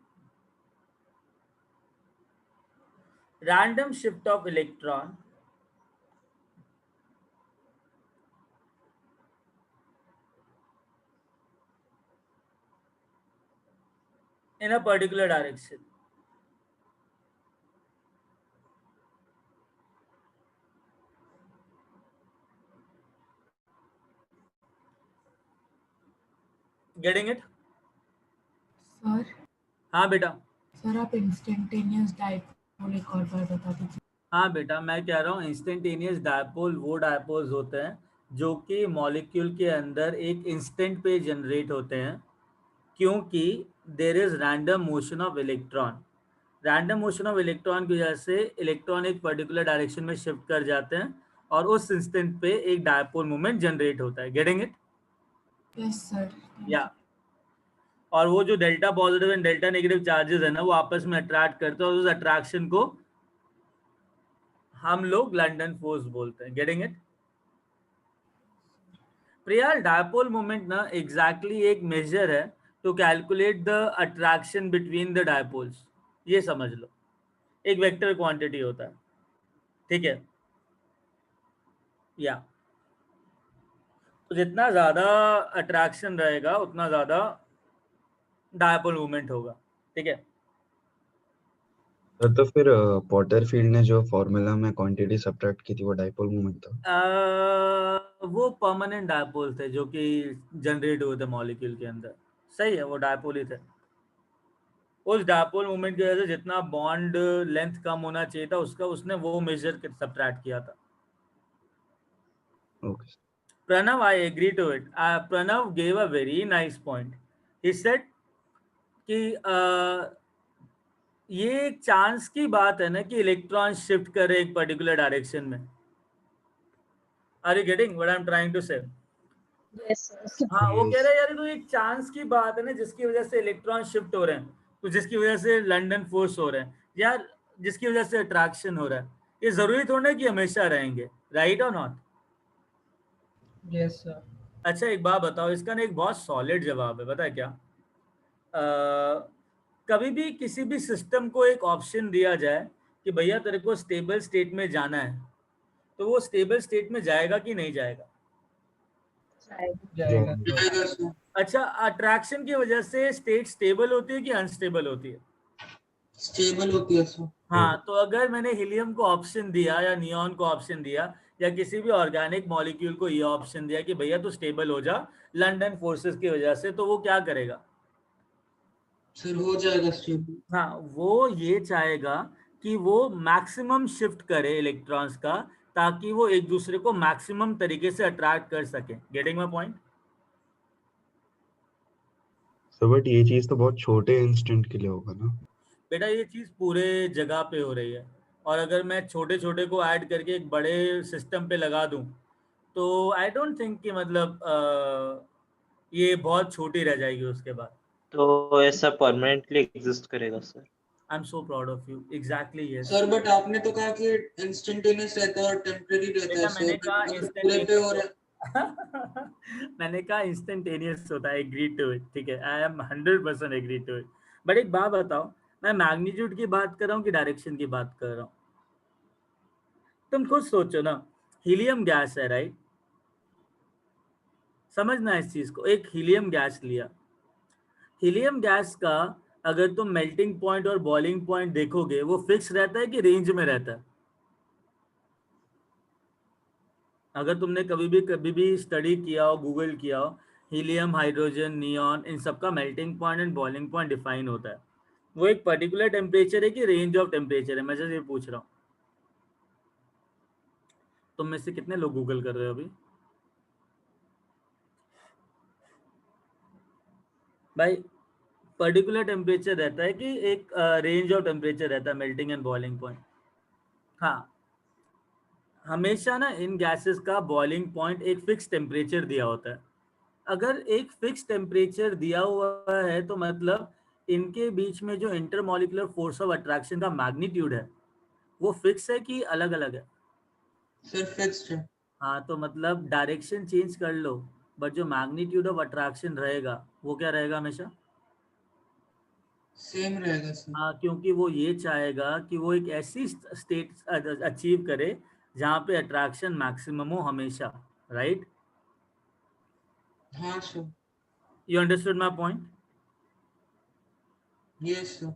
random shift of electron in a particular direction. Getting it? Sir हाँ बेटा। Sir आप instantaneous dipole एक और बार बता दीजिए। हाँ बेटा, मैं कह रहा हूँ इंस्टेंटेनियस डायपोल वो डायपोल्स होते हैं जो कि मॉलिक्यूल के अंदर एक इंस्टेंट पे जनरेट होते हैं, क्योंकि there is random motion of electron. Random motion of electron की वजह से इलेक्ट्रॉन एक पर्टिकुलर डायरेक्शन में शिफ्ट कर जाते हैं और उस इंस्टेंट पे एक डायपोल मोमेंट जनरेट होता है। Getting it? Yes sir. या और वो जो delta positive and delta negative charges है ना, वो आपस में अट्रैक्ट करते हैं और उस अट्रैक्शन को हम लोग लंदन फोर्स बोलते हैं। Getting it? Priya, dipole moment ना एग्जैक्टली एक मेजर है to calculate the attraction between the dipoles. ये समझ लो, एक वेक्टर क्वांटिटी होता है, ठीक है? या तो जितना ज्यादा अट्रैक्शन रहेगा उतना ज्यादा डायपोल मूवमेंट होगा, ठीक है। तो फिर पॉटरफील्ड ने जो फॉर्मूला में क्वांटिटी सब्ट्रैक्ट की थी वो डाइपोल मोमेंट था। वो परमानेंट डायपोल थे जो कि जनरेट हुए थे मॉलिक्यूल के अंदर, सही है, वो डायपोल ही थे। उस डायपोल मूवमेंट की वजह से जितना बॉन्ड लेंथ कम होना चाहिए था उसका उसने वो मेजर सब्ट्रैक्ट किया था। Okay. Pranav, I agree to it. Pranav gave a very nice point. He said कि ये एक चांस की बात है ना कि इलेक्ट्रॉन शिफ्ट करे एक पर्टिकुलर डायरेक्शन में। Are you getting what I am trying to say? हाँ, वो कह रहे हैं यार तो एक चांस की बात है ना जिसकी वजह से इलेक्ट्रॉन शिफ्ट हो रहे हैं, तो जिसकी वजह से लंदन फोर्स हो रहे हैं यार, जिसकी वजह से अट्रैक्शन हो रहा है, ये जरूरी थोड़ा ना कि हमेशा रहेंगे, राइट और नॉट? Yes sir. अच्छा एक बात बताओ, इसका ना एक बहुत सॉलिड जवाब है, पता है क्या? कभी भी किसी भी सिस्टम को एक ऑप्शन दिया जाए कि भैया तेरे को स्टेबल स्टेट में जाना है, तो वो स्टेबल स्टेट में जाएगा कि नहीं जाएगा? जाएगा सर। अच्छा, अट्रैक्शन की वजह से स्टेट स्टेबल होती है कि अनस्टेबल होती है? स्टेबल होती है सर। हाँ, तो अगर मैंने हीलियम को ऑप्शन दिया या नियॉन को ऑप्शन दिया या किसी भी ऑर्गेनिक मॉलिक्यूल को ये ऑप्शन दिया कि भैया तू स्टेबल हो जा लंदन फोर्सेस की वजह से, तो वो क्या करेगा? सर हो जाएगा स्टेबल। हाँ, वो ये चाहेगा कि वो मैक्सिमम शिफ्ट करे इलेक्ट्रॉन्स का, ताकि वो एक दूसरे को मैक्सिमम तरीके से अट्रैक्ट कर सके। Getting my point? So but ये चीज तो बहुत छोटे इंस्टेंट के लिए होगा ना। बेटा ये चीज पूरे जगह पे हो रही है, और अगर मैं छोटे छोटे को ऐड करके एक बड़े सिस्टम पे लगा दूं तो आई डोंट थिंक कि मतलब ये बहुत छोटी रह जाएगी उसके बाद। तो ऐसा परमानेंटली एग्जिस्ट करेगा sir? I am so proud of you. Exactly yes. Sir but आपने तो कहा कि इंस्टेंटेनियस रहता है और टेम्परेरी रहता है बेटा मैंने सर, कहा अगर पूरे पे हो रहा है। मैंने कहा इंस्टेंटेनियस होता है, एग्री टू इट, ठीक है, I am 100% agree to it. But एक बात बताओ, मैं मैग्नीट्यूड की बात कर रहा हूँ कि डायरेक्शन की बात कर रहा हूँ? तुम खुद सोचो ना, हीलियम गैस है, राइट? समझना इस चीज को, एक हीलियम गैस लिया, हीलियम गैस का अगर तुम मेल्टिंग पॉइंट और बॉइलिंग पॉइंट देखोगे वो फिक्स रहता है कि रेंज में रहता है? अगर तुमने कभी भी स्टडी किया हो, गूगल किया हो, हीलियम, हाइड्रोजन, नियॉन, इन सब का melting point and boiling point define होता है। वो एक पर्टिकुलर टेम्परेचर है कि रेंज ऑफ टेम्परेचर है? मैं जैसे ये पूछ रहा हूँ, तुम में से कितने लोग गूगल कर रहे हो अभी? भाई पर्टिकुलर टेम्परेचर रहता है कि एक रेंज ऑफ टेम्परेचर रहता है, मेल्टिंग एंड बॉइलिंग पॉइंट? हाँ, हमेशा ना इन गैसेस का बॉइलिंग पॉइंट एक फिक्स टेम्परेचर दिया होता है। अगर एक फिक्स टेम्परेचर दिया हुआ है तो मतलब इनके बीच में जो इंटरमॉलिक्यूलर फोर्स ऑफ अट्रैक्शन का मैग्नीट्यूड है वो फिक्स है कि अलग अलग है? सर फिक्स्ड है। हाँ, तो मतलब डायरेक्शन चेंज कर लो बट जो मैग्नीट्यूड ऑफ अट्रैक्शन रहेगा वो क्या रहेगा? हमेशा सेम रहेगा सर। हाँ, क्योंकि वो ये चाहेगा कि वो एक ऐसी स्टेट अचीव करे जहाँ पे अट्रैक्शन मैक्सिमम हो हमेशा, राइट? हाँ sir. You understood my point? Yes sir.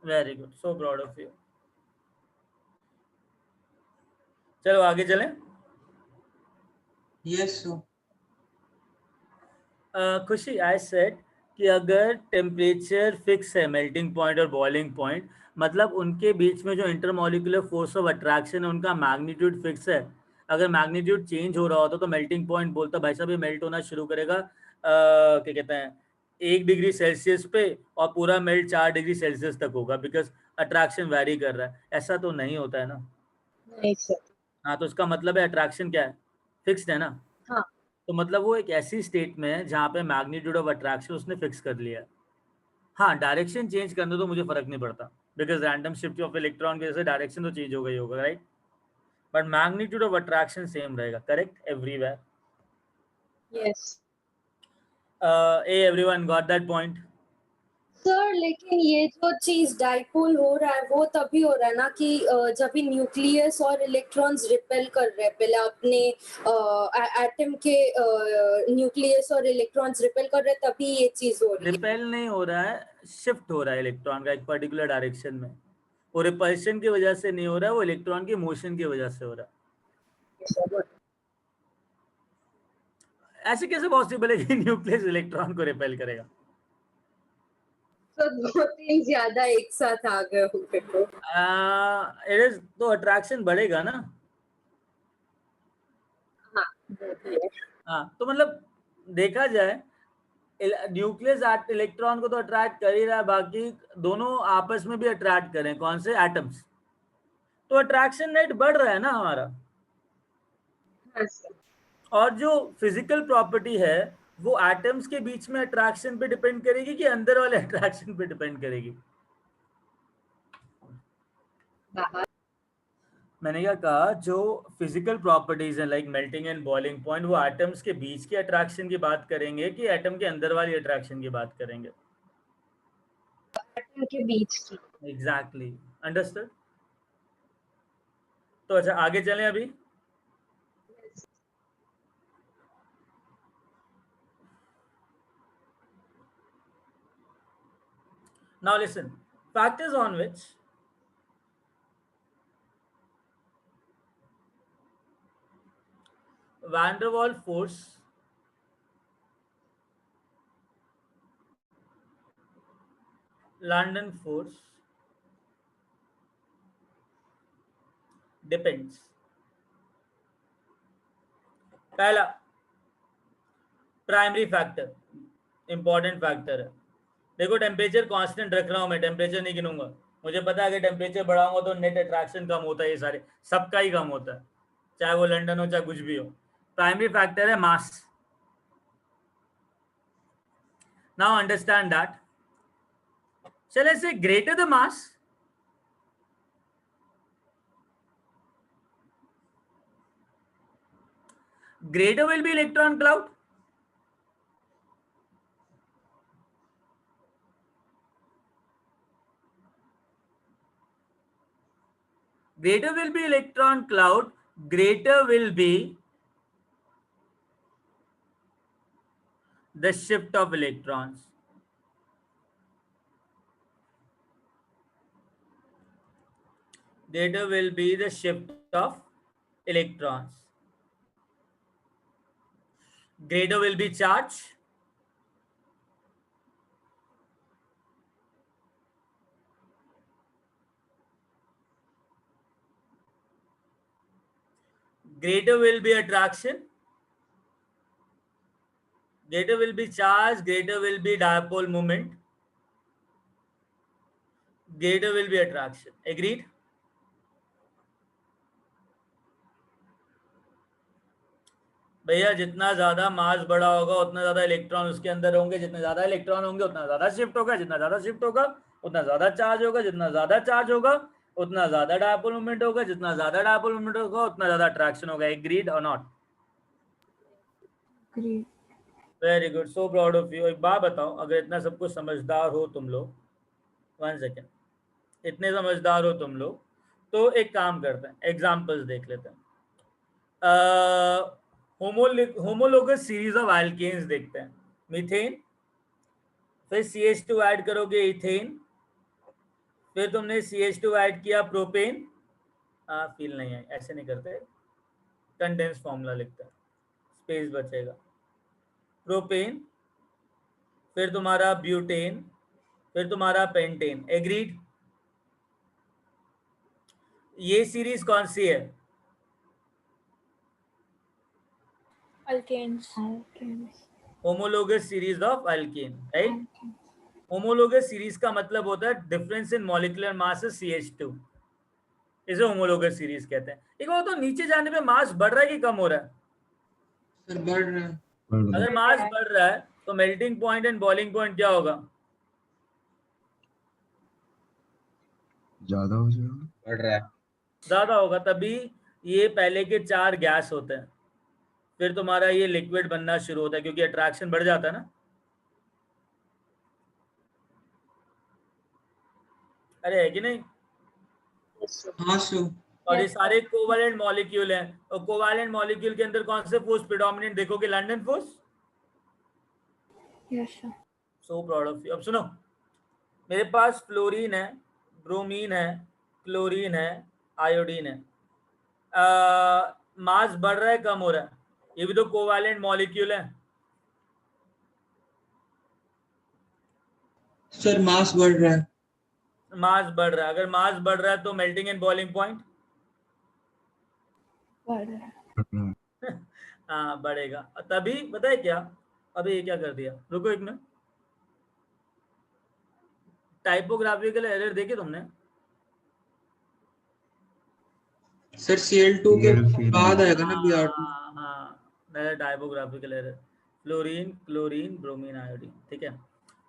Very good, so proud of you. चलो आगे चलें। Yes sir. खुशी, आई सेड कि अगर टेम्परेचर फिक्स है, मेल्टिंग पॉइंट और बॉइलिंग पॉइंट, मतलब उनके बीच में जो इंटरमॉलिक्यूलर फोर्स ऑफ अट्रैक्शन है उनका मैग्नीट्यूड फिक्स है। अगर मैग्नीट्यूड चेंज हो रहा होता तो मेल्टिंग पॉइंट बोलता भाई साहब ये मेल्ट होना शुरू करेगा क्या कहते हैं 1 डिग्री सेल्सियस पे और पूरा मेल्ट 4 डिग्री सेल्सियस तक होगा, बिकॉज अट्रैक्शन वैरी कर रहा है। ऐसा तो नहीं होता है ना? नहीं सर। हाँ, तो इसका मतलब है अट्रैक्शन क्या है? फिक्स्ड है ना? हाँ। तो मतलब वो एक ऐसी स्टेट में है जहाँ पे मैग्नीट्यूड ऑफ अट्रैक्शन उसने फिक्स कर लिया है। हाँ, डायरेक्शन चेंज करने तो मुझे फर्क नहीं पड़ता, because random shift of electron की वजह से डायरेक्शन तो चेंज हो गई होगा, right? But magnitude of attraction same रहेगा, correct, everywhere. Yes. Everyone got that point? Sir लेकिन ये जो चीज डाइपोल हो रहा है वो तभी हो रहा है ना कि जब भी न्यूक्लियस और इलेक्ट्रॉन्स रिपेल कर रहे हैं, पहले अपने एटम के न्यूक्लियस और इलेक्ट्रॉन्स रिपेल कर रहे हैं तभी ये चीज हो रही है। रिपेल नहीं हो रहा है, शिफ्ट हो रहा है इलेक्ट्रॉन का एक पर्टिकुलर डायरेक्शन में, वो रिपल्शन की वजह से नहीं हो रहा है, वो इलेक्ट्रॉन की मोशन की वजह से हो रहा है। ऐसे कैसे पॉसिबल है कि न्यूक्लियस इलेक्ट्रॉन को रिपेल करेगा? तो 2-3 ज्यादा एक साथ आ गए होंगे तो इट इज, तो अट्रैक्शन बढ़ेगा ना। हाँ, तो मतलब देखा जाए न्यूक्लियस इलेक्ट्रॉन को तो अट्रैक्ट कर ही रहा है, बाकी दोनों आपस में भी अट्रैक्ट करें, कौन से? एटम्स। तो अट्रैक्शन रेट बढ़ रहा है ना हमारा। और जो फिजिकल प्रॉपर्टी है वो एटम्स के बीच में अट्रैक्शन पे डिपेंड करेगी कि अंदर वाले अट्रैक्शन पे डिपेंड करेगी? मैंने क्या कहा, जो फिजिकल प्रॉपर्टीज हैं like melting and boiling point, वो एटम्स के बीच के अट्रैक्शन की बात करेंगे कि एटम के अंदर वाली अट्रैक्शन की बात करेंगे? एटम के बीच की। Exactly, understood. तो अच्छा, आगे चलें अभी। Now listen, factors on which van der Waals force London force depends. पहला प्राइमरी फैक्टर, इंपॉर्टेंट फैक्टर है। देखो टेम्परेचर कांस्टेंट रख रहा हूं मैं, टेम्परेचर नहीं गिनूंगा। मुझे पता है कि टेम्परेचर बढ़ाऊंगा तो नेट अट्रैक्शन कम होता है, ये सारे सबका ही कम होता है, चाहे वो लंदन हो चाहे कुछ भी हो। प्राइमरी फैक्टर है mass. Now understand that, shall I say greater the mass, greater will be electron cloud. Greater will be electron cloud, greater will be the shift of electrons. Greater will be the shift of electrons. Greater will be charge. Greater will be attraction. Greater will be charge, greater will be dipole moment. Greater will be attraction. Agreed? भैया जितना ज्यादा मास बड़ा होगा उतना ज्यादा electron उसके अंदर होंगे, जितने ज्यादा इलेक्ट्रॉन होंगे उतना ज्यादा शिफ्ट होगा, जितना ज्यादा शिफ्ट होगा उतना ज्यादा चार्ज होगा, जितना ज्यादा चार्ज होगा उतना ज्यादा डायपोल मोमेंट होगा, जितना ज्यादा डायपोल मोमेंट होगा उतना ज्यादा अट्रैक्शन होगा। एग्रीड और not? Very good, so proud of you. एक बात बताओ, अगर इतना सब कुछ समझदार हो तुम लोग, 1 सेकेंड, इतने समझदार हो तुम लोग, तो एक काम करते हैं, एग्जाम्पल्स देख लेते हैं। होमोलोगस सीरीज ऑफ एल्केन्स देखते हैं। मीथेन, फिर CH2 ऐड करोगे इथेन, फिर तुमने CH2 ऐड किया प्रोपेन। फील नहीं है, ऐसे नहीं करते, कंडेंस फॉर्मूला लिखते हैं, स्पेस बचेगा। प्रोपेन, फिर तुम्हारा ब्यूटेन, फिर तुम्हारा पेंटेन। एग्रीड? ये सीरीज कौन सी है? Alkanes. Homologous series of alkane, right? Homologous series का मतलब होता है difference in molecular mass CH2, इसे होमोलोगस सीरीज कहते हैं। एक बात तो, नीचे जाने पे मास बढ़ रहा है कि कम हो रहा है? सर बढ़ रहा है। अगर मास बढ़ रहा है तो melting point and boiling point क्या होगा? ज्यादा हो जाएगा, बढ़ रहा है। ज्यादा होगा, तभी ये पहले के 4 गैस होते हैं, फिर तुम्हारा ये लिक्विड बनना शुरू होता है, क्योंकि अट्रैक्शन बढ़ जाता है ना। अरे है कि नहीं? हाँ सर। और ये सारे कोवैलेंट मॉलिक्यूल हैं, और कोवैलेंट मॉलिक्यूल के अंदर कौन से फोर्स प्रिडोमिनेंट देखोगे? London force. Yes sir. So proud of you. अब सुनो, मेरे पास फ्लोरीन है, ब्रोमीन है, क्लोरीन है, आयोडीन है। मास बढ़ रहा है कम हो रहा है? ये भी तो कोवैलेंट मॉलिक्यूल है। सर मास बढ़ रहा है। मास बढ़ रहा है, अगर मास बढ़ रहा है तो मेल्टिंग एंड बॉइलिंग पॉइंट बढ़ रहा है। हाँ बढ़ेगा। तभी पता है क्या, अभी ये क्या कर दिया, रुको एक मिनट। टाइपोग्राफिकल एरर देखे तुमने? सर Cl2 के बाद आएगा ना Br2। हाँ, typographical error. Fluorine, chlorine, bromine, iodine, ठीक है।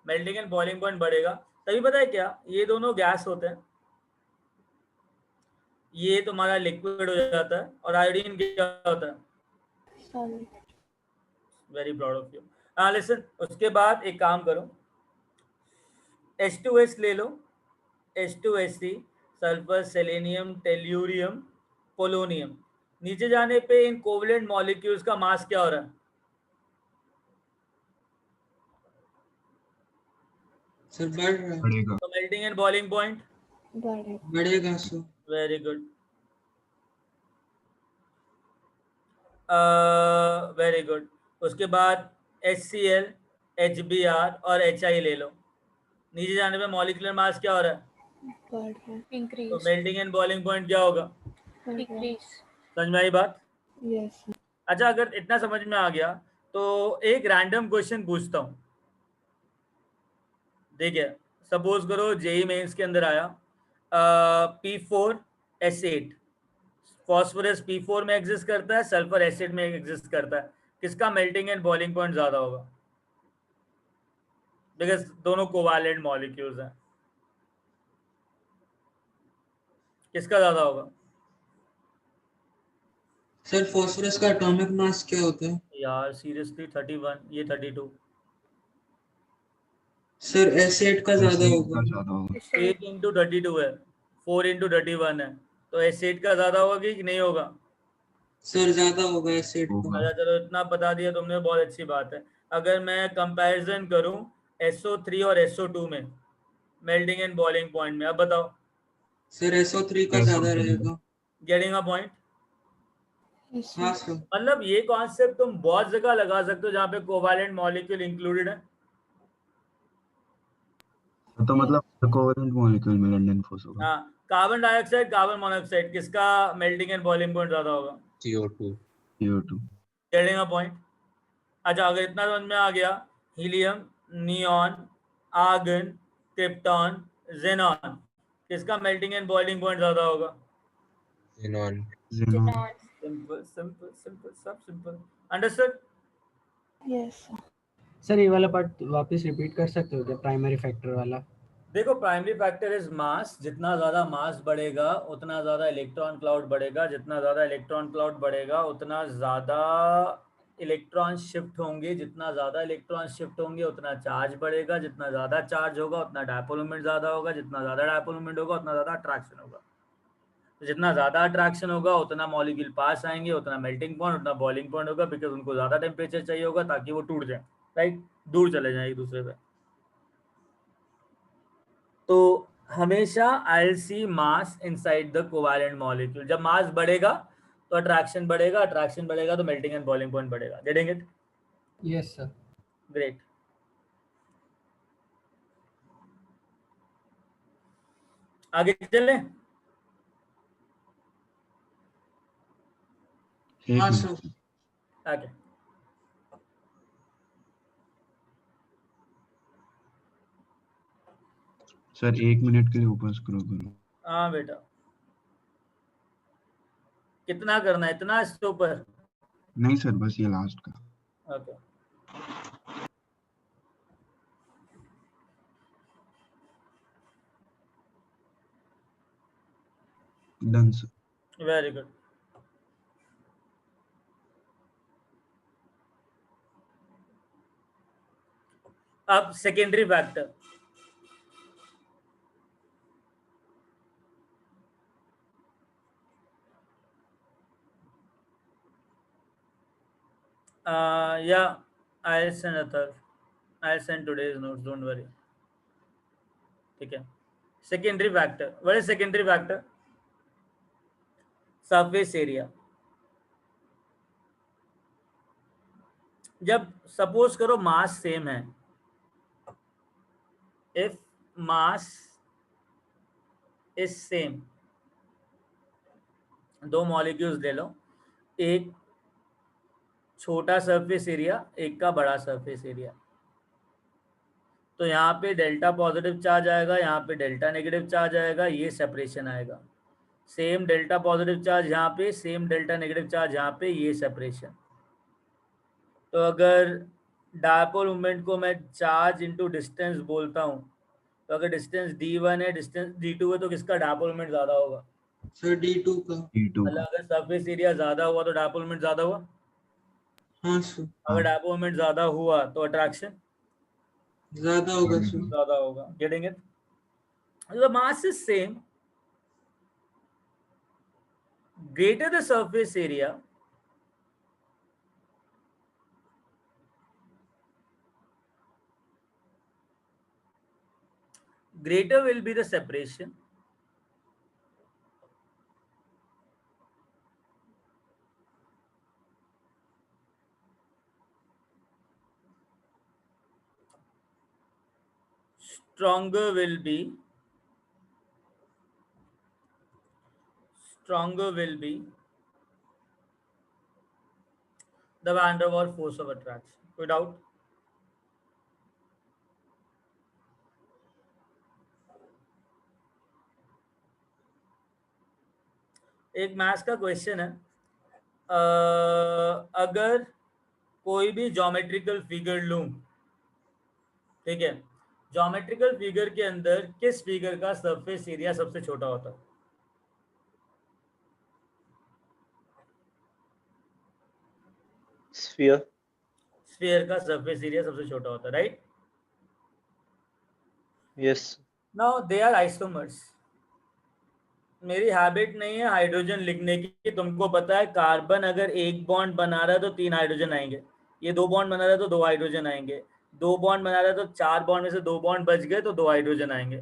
मेल्टिंग एंड बॉइलिंग पॉइंट बढ़ेगा। तभी पता है क्या, ये दोनों गैस होते हैं, ये तुम्हारा लिक्विड हो जाता है, और आयोडीन क्या होता है? Solid. Very proud of you. हाँ लिसन, उसके बाद एक काम करो, H2S ले लो, H2SC, sulphur, selenium, tellurium, polonium. नीचे जाने पे इन कोवलेंट मॉलिक्यूल्स का मास क्या हो रहा है? सर बढ़ रहा है। बढ़ेगा। तो मेल्टिंग एंड बॉइलिंग पॉइंट बढ़ेगा। बढ़ेगा sir. Very good, very good. उसके बाद HCl, HBr और HI ले लो। नीचे जाने पे मॉलिक्यूलर मास क्या हो रहा है? बढ़ रहा है। तो increase. Melting and boiling point क्या होगा? बढ़ रहा है। डिक्रीज। समझ में आई बात? Yes sir. अच्छा, अगर इतना समझ में आ गया तो एक रैंडम क्वेश्चन पूछता हूँ। देखिए, सपोज करो जेई मेंस के अंदर आया P4S8, फॉस्फोरस P4 में एग्जिस्ट करता है, सल्फर एसिड में एग्जिस्ट करता है, किसका मेल्टिंग एंड बॉइलिंग पॉइंट ज्यादा होगा? बिकॉज दोनों कोवैलेंट मॉलिक्यूल्स हैं, किसका ज्यादा होगा? सर फास्फोरस का एटॉमिक मास क्या होता है? यार सीरियसली 31, ये 32। सर S8 का ज्यादा होगा। 8 इंटू 32 है, 4 इंटू 31 है, तो S8 का ज्यादा होगा कि नहीं होगा? सर ज्यादा होगा S8 का। अच्छा चलो, इतना बता दिया तुमने, बहुत अच्छी बात है। अगर मैं कंपैरिजन करूं SO3 और SO2 में मेल्टिंग एंड बॉइलिंग पॉइंट में, अब बताओ। सर SO3 का ज्यादा रहेगा। Getting a point? हाँ सर। मतलब ये कॉन्सेप्ट तुम बहुत जगह लगा सकते हो जहाँ पे कोवैलेंट मॉलिक्यूल इंक्लूडेड है। तो मतलब कोवैलेंट मॉलिक्यूल में लंदन फोर्स होगा। हाँ, कार्बन डाइऑक्साइड, कार्बन मोनोऑक्साइड, किसका मेल्टिंग एंड बॉइलिंग पॉइंट ज्यादा होगा? CO2। Getting a point? अच्छा, अगर इतना समझ में आ गया, helium, neon, argon, krypton, xenon, किसका मेल्टिंग एंड बॉइलिंग पॉइंट ज्यादा होगा? Xenon। सिंपल सिंपल सिंपल, सब simple. Understood? Yes sir. Sir ये वाला पार्ट वापस रिपीट कर सकते हो क्या, प्राइमरी फैक्टर वाला? देखो, प्राइमरी फैक्टर इज मास। जितना ज्यादा मास बढ़ेगा उतना ज्यादा इलेक्ट्रॉन क्लाउड बढ़ेगा, जितना ज्यादा इलेक्ट्रॉन क्लाउड बढ़ेगा उतना ज्यादा इलेक्ट्रॉन शिफ्ट होंगे, जितना ज्यादा इलेक्ट्रॉन शिफ्ट होंगे उतना चार्ज बढ़ेगा, जितना ज्यादा चार्ज होगा उतना डायपोल मोमेंट ज्यादा होगा, जितना ज्यादा डायपोल मोमेंट होगा उतना ज्यादा अट्रैक्शन होगा। तो जितना ज्यादा अट्रैक्शन होगा उतना मॉलिक्यूल पास आएंगे, उतना मेल्टिंग पॉइंट, उतना बॉइलिंग पॉइंट होगा, बिकॉज उनको ज्यादा टेम्परेचर चाहिए होगा ताकि वो टूट जाए, राइट, दूर चले जाए एक दूसरे पे। तो हमेशा आई सी मास इनसाइड द कोवैलेंट मॉलिक्यूल। जब मास बढ़ेगा तो अट्रैक्शन बढ़ेगा, अट्रैक्शन बढ़ेगा तो मेल्टिंग एंड बॉइलिंग पॉइंट बढ़ेगा। Getting it? Yes sir. Great. आगे चले? हाँ सर। आगे सर 1 मिनट के लिए ऊपर स्क्रॉल करो। हाँ बेटा, कितना करना है? इतना इसके ऊपर? नहीं सर, बस ये लास्ट का। Okay, done sir. Very good. अब secondary factor, Yeah, I'll send Athar. I'll send today's notes. Don't worry. ठीक है. Secondary factor. What is secondary factor? Surface area. जब सपोज करो मास सेम है, इफ मास इज सेम, दो molecules ले लो, एक छोटा सरफेस एरिया, एक का बड़ा सरफेस एरिया, तो यहाँ पे डेल्टा पॉजिटिव चार्ज आएगा, यहाँ पे डेल्टा नेगेटिव चार्ज आएगा, ये सेपरेशन आएगा. सेम डेल्टा पॉजिटिव चार्ज यहाँ पे, सेम डेल्टा नेगेटिव चार्ज यहाँ पे, ये सेपरेशन. तो अगर डायपोल मोमेंट को मैं चार्ज इनटू डिस्टेंस बोलता हूँ, तो अगर डिस्टेंस d1 है, डिस्टेंस d2 है, तो किसका डायपोल मोमेंट ज्यादा होगा? सर d2 का. मतलब अगर सरफेस एरिया ज्यादा हुआ तो डायपोल मोमेंट ज्यादा हुआ. हाँ सर. अगर डायपोल मोमेंट ज्यादा हुआ तो अट्रैक्शन ज्यादा होगा सर. ज्यादा होगा. Getting it? The mass is same. Greater the surface area, greater will be the separation. Stronger will be the van der Waals force of attraction. कोई डाउट? एक मैथ्स का क्वेश्चन है, अगर कोई भी ज्योमेट्रिकल फिगर लूं, ठीक है, ज्योमेट्रिकल फिगर के अंदर किस फिगर का सरफेस एरिया सबसे छोटा होता है? स्फीयर का सरफेस एरिया सबसे छोटा होता है, right? Yes. Now they are isomers. मेरी हैबिट नहीं है हाइड्रोजन लिखने की. तुमको पता है कार्बन अगर एक बॉन्ड बना रहा है तो 3 हाइड्रोजन आएंगे, ये 2 बॉन्ड बना रहा है तो 2 हाइड्रोजन आएंगे, 2 बॉन्ड बना रहा है तो 4 बॉन्ड में से 2 बॉन्ड बच गए तो 2 हाइड्रोजन आएंगे,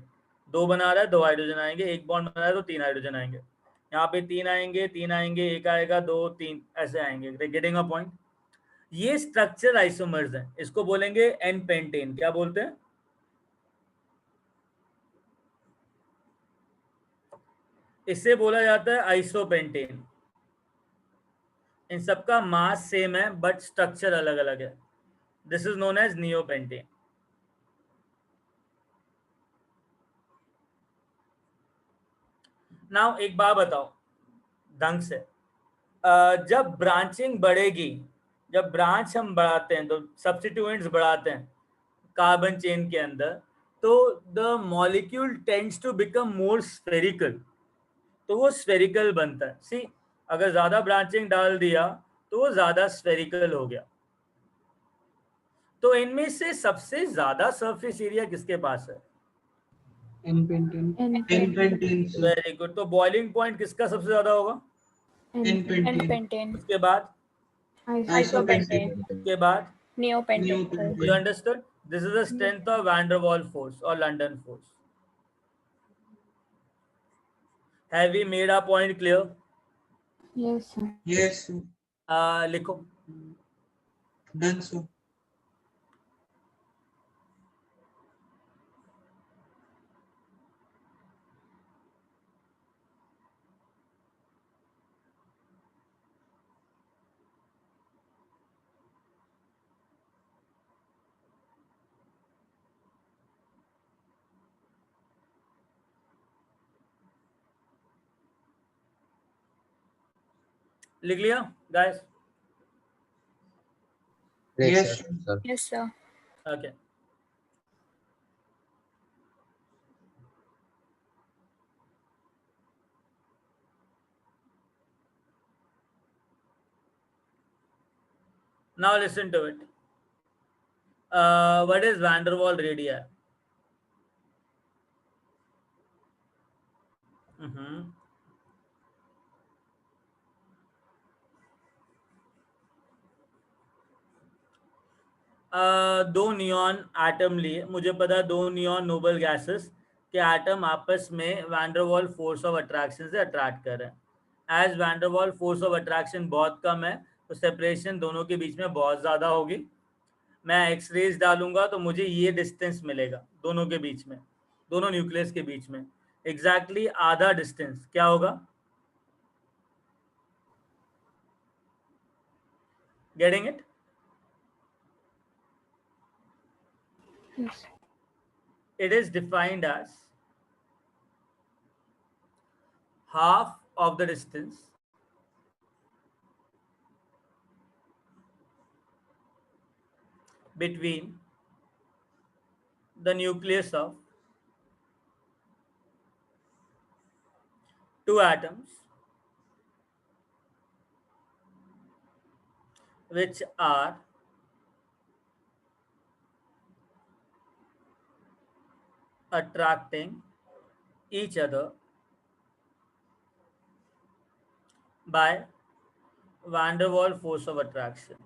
2 बना रहा है 2 हाइड्रोजन आएंगे, 1 बॉन्ड बना रहा है तो 3 हाइड्रोजन आएंगे. यहाँ पे 3 आएंगे, 3 आएंगे, 1 आएगा, 2 3 ऐसे आएंगे. Getting a point? ये स्ट्रक्चर आइसोमर्स हैं. इसको बोलेंगे एन पेंटेन. क्या बोलते हैं? इससे बोला जाता है आइसोपेंटेन. इन सबका मास सेम है बट स्ट्रक्चर अलग अलग है. This is known as neopentane. Now एक बात बताओ ढंग से, जब ब्रांचिंग बढ़ेगी, जब ब्रांच हम बढ़ाते हैं तो सब्स्टिट्यूएंट्स बढ़ाते हैं कार्बन चेन के अंदर, तो the molecule tends to become more spherical. तो वो स्फेरिकल बनता है. सी, अगर ज्यादा ब्रांचिंग डाल दिया तो वो ज्यादा स्फेरिकल हो गया. तो इनमें से सबसे ज्यादा सरफेस एरिया किसके पास है? N pentane. Very good. तो बॉइलिंग पॉइंट किसका सबसे ज्यादा होगा? N pentane. उसके बाद आइसोपेंटेन. उसके बाद neopentane. You understood? This is the strength of van der Waals force और London force. Have we made a point clear? Yes sir. Yes. लिखो. Done sir. लिख लिया guys? Yes yes sir. Okay. Now listen to it. What is van der Waals radii? दो neon atom लिए, मुझे पता है दो नियॉन नोबल गैसेस के एटम आपस में van der Waals force of attraction से अट्रैक्ट कर रहे हैं। As van der Waals force of attraction बहुत कम है तो सेपरेशन दोनों के बीच में बहुत ज़्यादा होगी। मैं एक्स रेज डालूंगा तो मुझे ये डिस्टेंस मिलेगा दोनों के बीच में, दोनों न्यूक्लियस के बीच में एग्जैक्टली आधा डिस्टेंस क्या होगा? Getting it? Yes. It is defined as half of the distance between the nucleus of two atoms which are attracting each other by van der Waals force of attraction.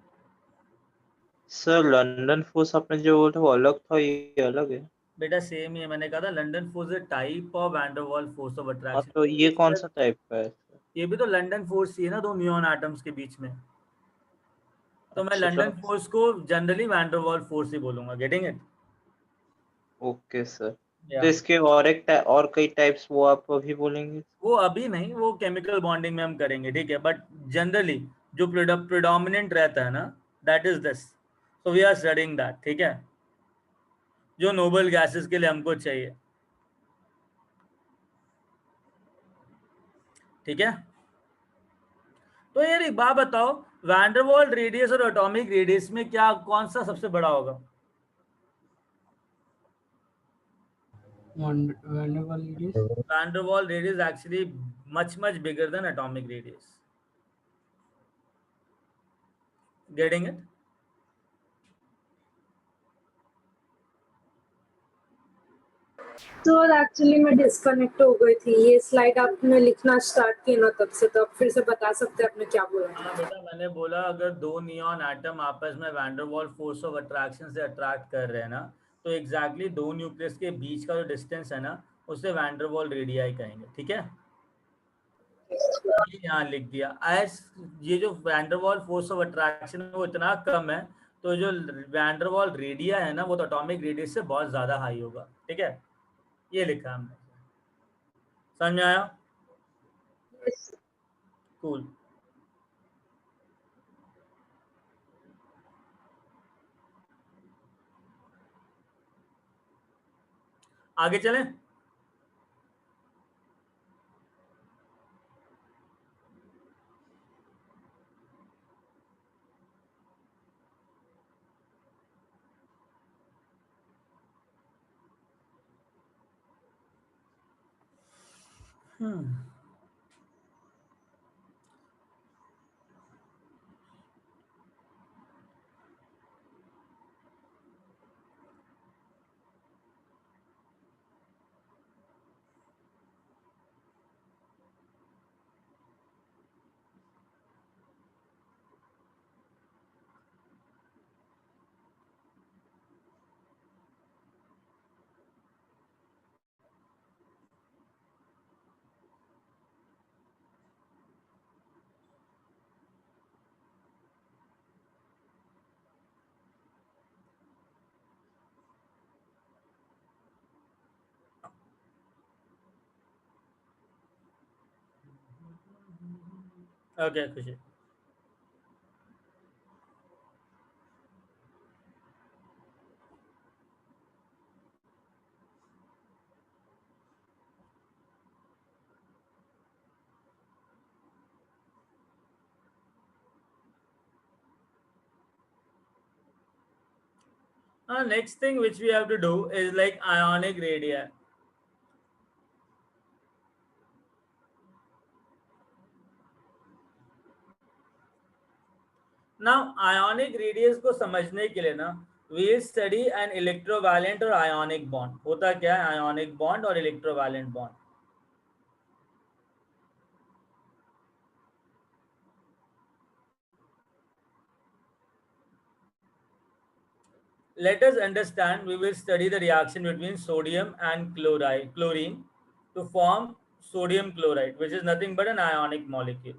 Sir London force आपने जो बोला वो अलग था, ये अलग है? बेटा सेम ही है, मैंने कहा था London force is type of van der Waals force of हाँ अट्रैक्शन। तो ये कौन सा टाइप का है? ये भी तो लंदन फोर्स ही है ना, दो नियॉन एटम्स के बीच में। तो मैं अच्छा लंदन फोर्स को generally van der Waals force ही बोलूंगा। Getting it? Okay sir. तो इसके और कई टाइप्स वो आप अभी बोलेंगे? वो अभी नहीं, वो केमिकल बॉन्डिंग में हम करेंगे, ठीक है। बट जनरली जो प्रिडोमिनेंट रहता है ना, that is this. So we are studying that, ठीक है, जो नोबल गैसेस के लिए हमको चाहिए, ठीक है। तो यार एक बात बताओ, वैन डर वाल्स रेडियस और एटॉमिक रेडियस में क्या कौन सा सबसे बड़ा होगा? Van der Waals radius. Van der Waals radius is actually much bigger than atomic radius. Getting it? तो एक्चुअली मैं डिस्कनेक्ट हो गई थी। ये स्लाइड आपने लिखना स्टार्ट किया ना तब से, तो आप फिर से बता सकते हैं आपने क्या बोला? हाँ बेटा, मैंने बोला अगर दो नियॉन एटम आपस में van der Waals force of attraction से अट्रैक्ट कर रहे हैं ना, तो एग्जैक्टली दो न्यूक्लियस के बीच का जो डिस्टेंस है ना, उसे वैन डर वाल्स रेडियाई कहेंगे, ठीक है। ये यहाँ लिख दिया। एज ये जो van der Waals force of attraction है वो इतना कम है, तो जो वैन डर वाल्स रेडिया है ना, वो तो एटॉमिक रेडियस से बहुत ज्यादा हाई होगा, ठीक है। ये लिखा हमने, समझ में आया? कूल। आगे चलें? ओके खुशी। Next thing which we have to do is like ionic radii. Now ionic radius को समझने के लिए ना, we study an electrovalent और ionic bond. होता क्या है ionic bond और electrovalent bond? let us understand, we will study the reaction between sodium and chlorine to form sodium chloride, which is nothing but an ionic molecule.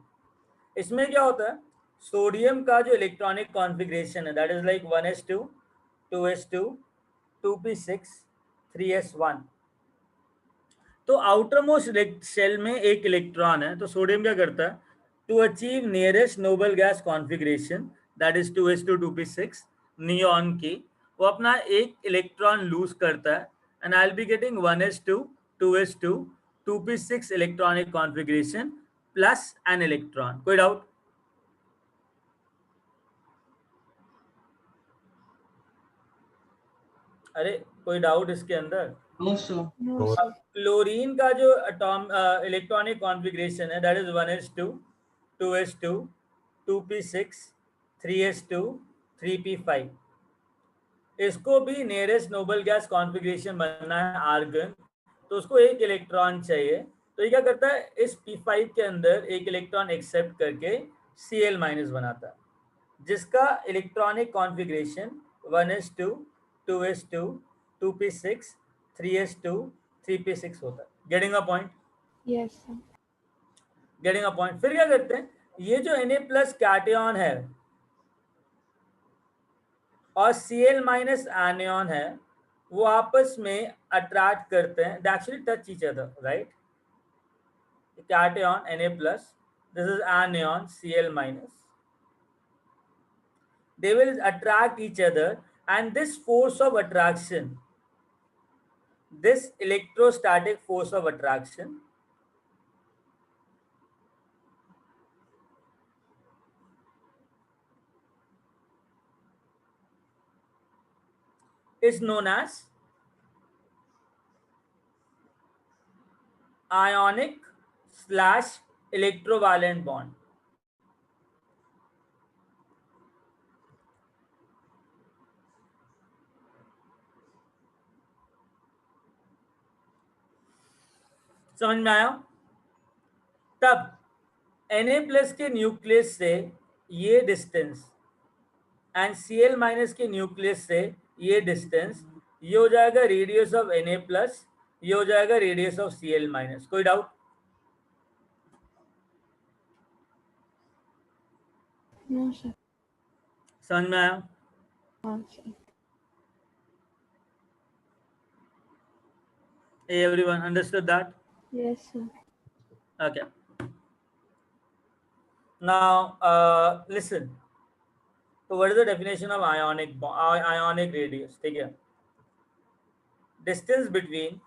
इसमें क्या होता है, sodium का जो इलेक्ट्रॉनिक कॉन्फ़िगरेशन है, that is like 1s2 2s2 2p6 3s1. तो outer most shell में एक इलेक्ट्रॉन है, तो सोडियम क्या करता है, to achieve nearest noble gas configuration that is 2s2 2p6 neon की, वो अपना एक इलेक्ट्रॉन लूज करता है, and I will be getting 1s2 2s2 2p6 electronic configuration plus n electron. कोई डाउट? अरे कोई डाउट इसके अंदर? No sir. क्लोरीन का जो इलेक्ट्रॉनिक कॉन्फ़िगरेशन है, that is 1s2 2s2 2p6 3s2 3p5. इसको भी नियरेस्ट नोबल गैस कॉन्फ़िगरेशन बनना है आर्गन, तो उसको एक इलेक्ट्रॉन चाहिए. तो ये क्या करता है, इस p5 के अंदर एक इलेक्ट्रॉन एक्सेप्ट करके Cl- बनाता है, जिसका electronic configuration 1s2 2s2 2p6 3s2 3p6 होता है. Getting a point? Yes, sir. Getting a point. फिर क्या करते हैं, ये जो Na+ कैटायन है और Cl- आनियन है, वो आपस में अट्रैक्ट करते हैं, they actually touch each other, right? Cation Na+, this is anion Cl-. They will attract each other, and this force of attraction, this electrostatic force of attraction, is known as ionic/electrovalent bond. समझ में आया? तब Na+ के nucleus से ये distance and Cl- के nucleus से ये डिस्टेंस, ये हो जाएगा रेडियस ऑफ Na+, ये हो जाएगा रेडियस ऑफ Cl-. कोई डाउट? No, sir. समझ में आया? हाँ sir. Everyone understood that? Yes, sir. Okay. Now, listen. So, what is the definition of ionic radius? ठीक है. Distance between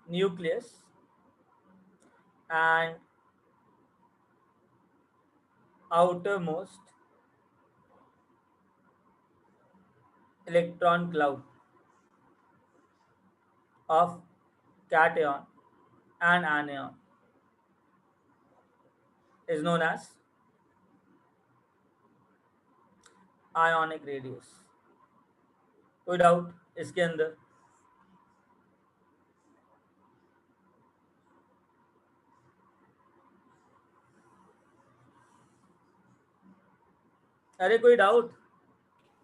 nucleus and outermost electron cloud of cation and anion is known as ionic radius. कोई doubt इसके अंदर? अरे कोई doubt?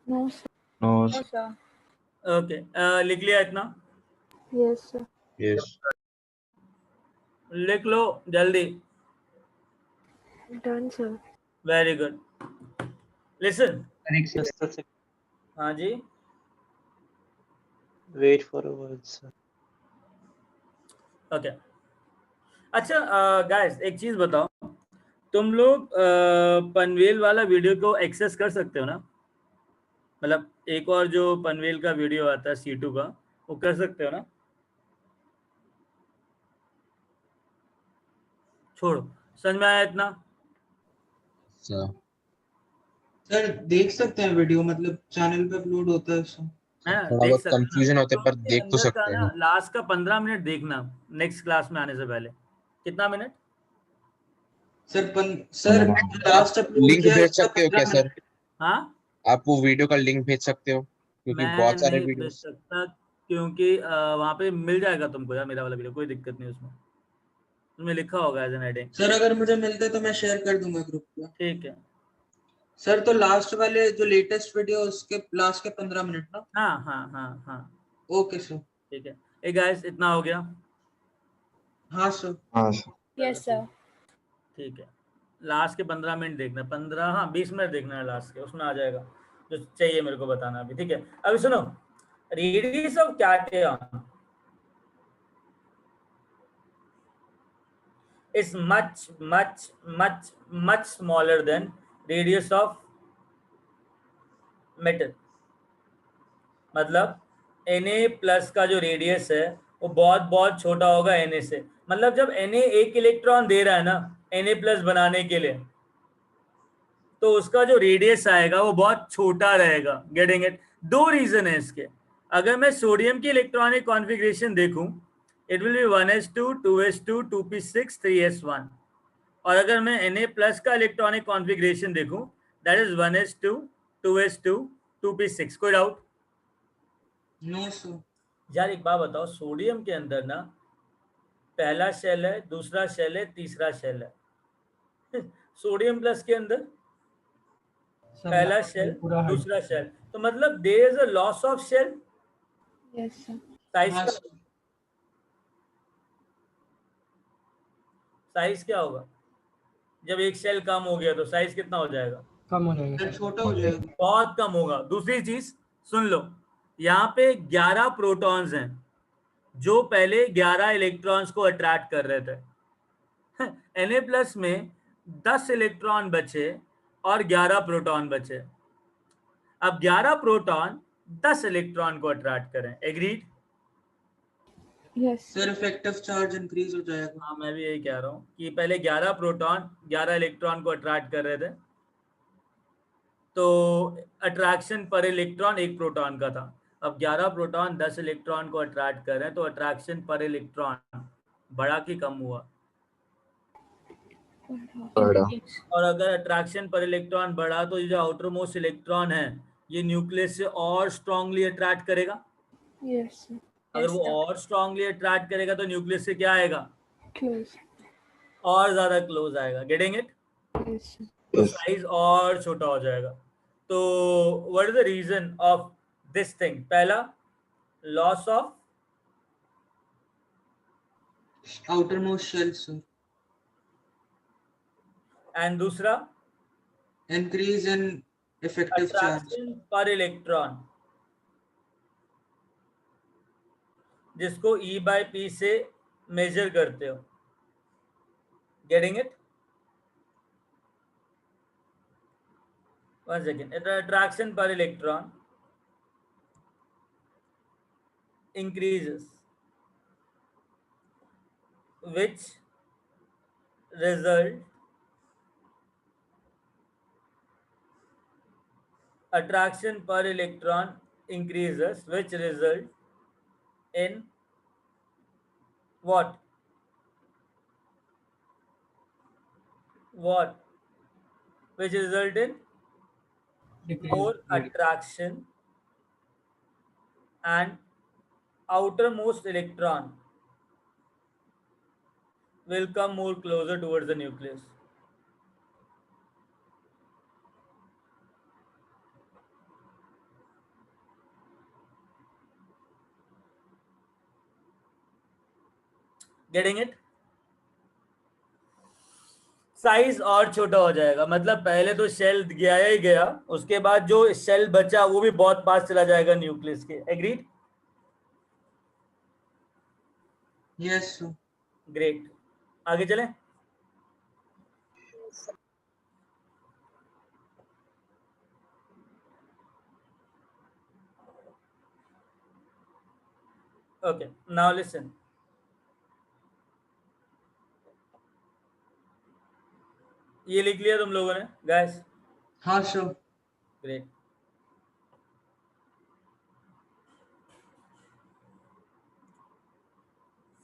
No, sir. No. No, sir. Okay, लिख लिया इतना? Yes, sir. Yes. लिख लो जल्दी. Done, sir. Very good. Listen. Just a second. हाँ जी. Wait for a while, sir. Okay. अच्छा गाइस, एक चीज बताओ, तुम लोग पनवेल वाला वीडियो को एक्सेस कर सकते हो ना? मतलब एक और जो पनवेल का वीडियो आता है C2 का, वो कर सकते हो ना? छोड़ो, समझ में आया इतना? सर देख सकते हैं वीडियो, मतलब चैनल पे अपलोड होता है उसमें. थोड़ा बहुत कंफ्यूजन होता है पर देख तो सकते हैं. लास्ट का 15 मिनट देखना नेक्स्ट क्लास में आने से पहले. कितना minute? Sir last upload link किया भेज सकते हो क्या सर? हाँ, आप वो वीडियो का लिंक भेज सकते हो, क्योंकि मैं बहुत सारे नहीं भेज वीडियोस. सकता, क्योंकि वहाँ पे मिल जाएगा तुमको यार मेरा वाला वीडियो, कोई दिक्कत नहीं उसमें, उसमें लिखा होगा एज एन हेडिंग. सर अगर मुझे मिलता है तो मैं शेयर कर दूंगा ग्रुप पे. ठीक है. सर तो लास्ट वाले जो लेटेस्ट वीडियो उसके लास्ट के 15 मिनट ना? हाँ हाँ हाँ हाँ ओके सर। ठीक है। ए गाइस इतना हो गया? हाँ सर। हाँ सर। Yes sir. ठीक है, लास्ट के 15 मिनट देखना, 15 हाँ 20 मिनट देखना है लास्ट के, उसमें आ जाएगा जो चाहिए मेरे को बताना अभी। ठीक है, अभी सुनो, radius of cation is much smaller than radius of metal। मतलब Na+ का जो रेडियस है वो बहुत बहुत छोटा होगा Na से। मतलब जब Na एक इलेक्ट्रॉन दे रहा है ना Na+ बनाने के लिए, तो उसका जो रेडियस आएगा वो बहुत छोटा रहेगा। Getting it? दो रीजन है इसके। अगर मैं सोडियम की इलेक्ट्रॉनिक कॉन्फ़िगरेशन देखूं, it will be 1s2 2s2 2p6 3s1। और अगर मैं Na+ का इलेक्ट्रॉनिक कॉन्फ़िगरेशन देखूं, that is 1s2 2s2 2p6। कोई डाउट? No sir. यार एक बात बताओ, सोडियम के अंदर ना पहला शेल है, दूसरा शेल है, तीसरा शेल है। सोडियम प्लस के अंदर पहला शेल, दूसरा शेल, तो मतलब there is a loss of shell. Yes sir. Size हाँ का सर। साइज क्या होगा? जब एक शेल कम हो गया तो साइज कितना हो जाएगा? कम हो जाएगा सर सर। छोटा हो जाएगा। बहुत कम होगा। दूसरी चीज सुन लो, यहाँ पे 11 प्रोटॉन्स हैं जो पहले 11 इलेक्ट्रॉन्स को अट्रैक्ट कर रहे थे। Na+ में 10 इलेक्ट्रॉन बचे और 11 प्रोटॉन बचे। अब 11 प्रोटॉन 10 इलेक्ट्रॉन को अट्रैक्ट करें। Agreed? Yes sir effective charge increase हो जाएगा। हाँ मैं भी यही कह रहा हूँ कि पहले 11 प्रोटॉन 11 इलेक्ट्रॉन को अट्रैक्ट कर रहे थे, तो अट्रैक्शन पर इलेक्ट्रॉन एक प्रोटॉन का था। अब 11 प्रोटॉन 10 इलेक्ट्रॉन को अट्रैक्ट कर रहे हैं, तो अट्रैक्शन पर इलेक्ट्रॉन बढ़ा कि कम हुआ? बड़ा। और अगर अट्रैक्शन पर इलेक्ट्रॉन बढ़ा तो ये जो आउटर मोस्ट इलेक्ट्रॉन है ये न्यूक्लियस से और स्ट्रांगली अट्रैक्ट करेगा। Yes sir. अगर वो और स्ट्रांगली अट्रैक्ट करेगा तो न्यूक्लियस से क्या आएगा? क्लोज। और ज्यादा क्लोज आएगा। Getting it? Yes sir. तो साइज और छोटा हो जाएगा। तो what is the reason of this thing? पहला, loss of outermost shell sir. And दूसरा increase in effective charge. Attraction पर इलेक्ट्रॉन, जिसको E/P से मेजर करते हो। Getting it? One second. Attraction पर electron increases, which result attraction per electron increases, which result in what? Which result in more attraction, and outermost electron will come more closer towards the nucleus. Getting it? Size और छोटा हो जाएगा। मतलब पहले तो shell गया ही गया, उसके बाद जो शेल बचा वो भी बहुत पास चला जाएगा न्यूक्लियस के। एग्रीड? Yes sir. ग्रेट। आगे चलें? Okay, now listen. ये लिख लिया तुम लोगों ने गाइस? हाँ sir. Great.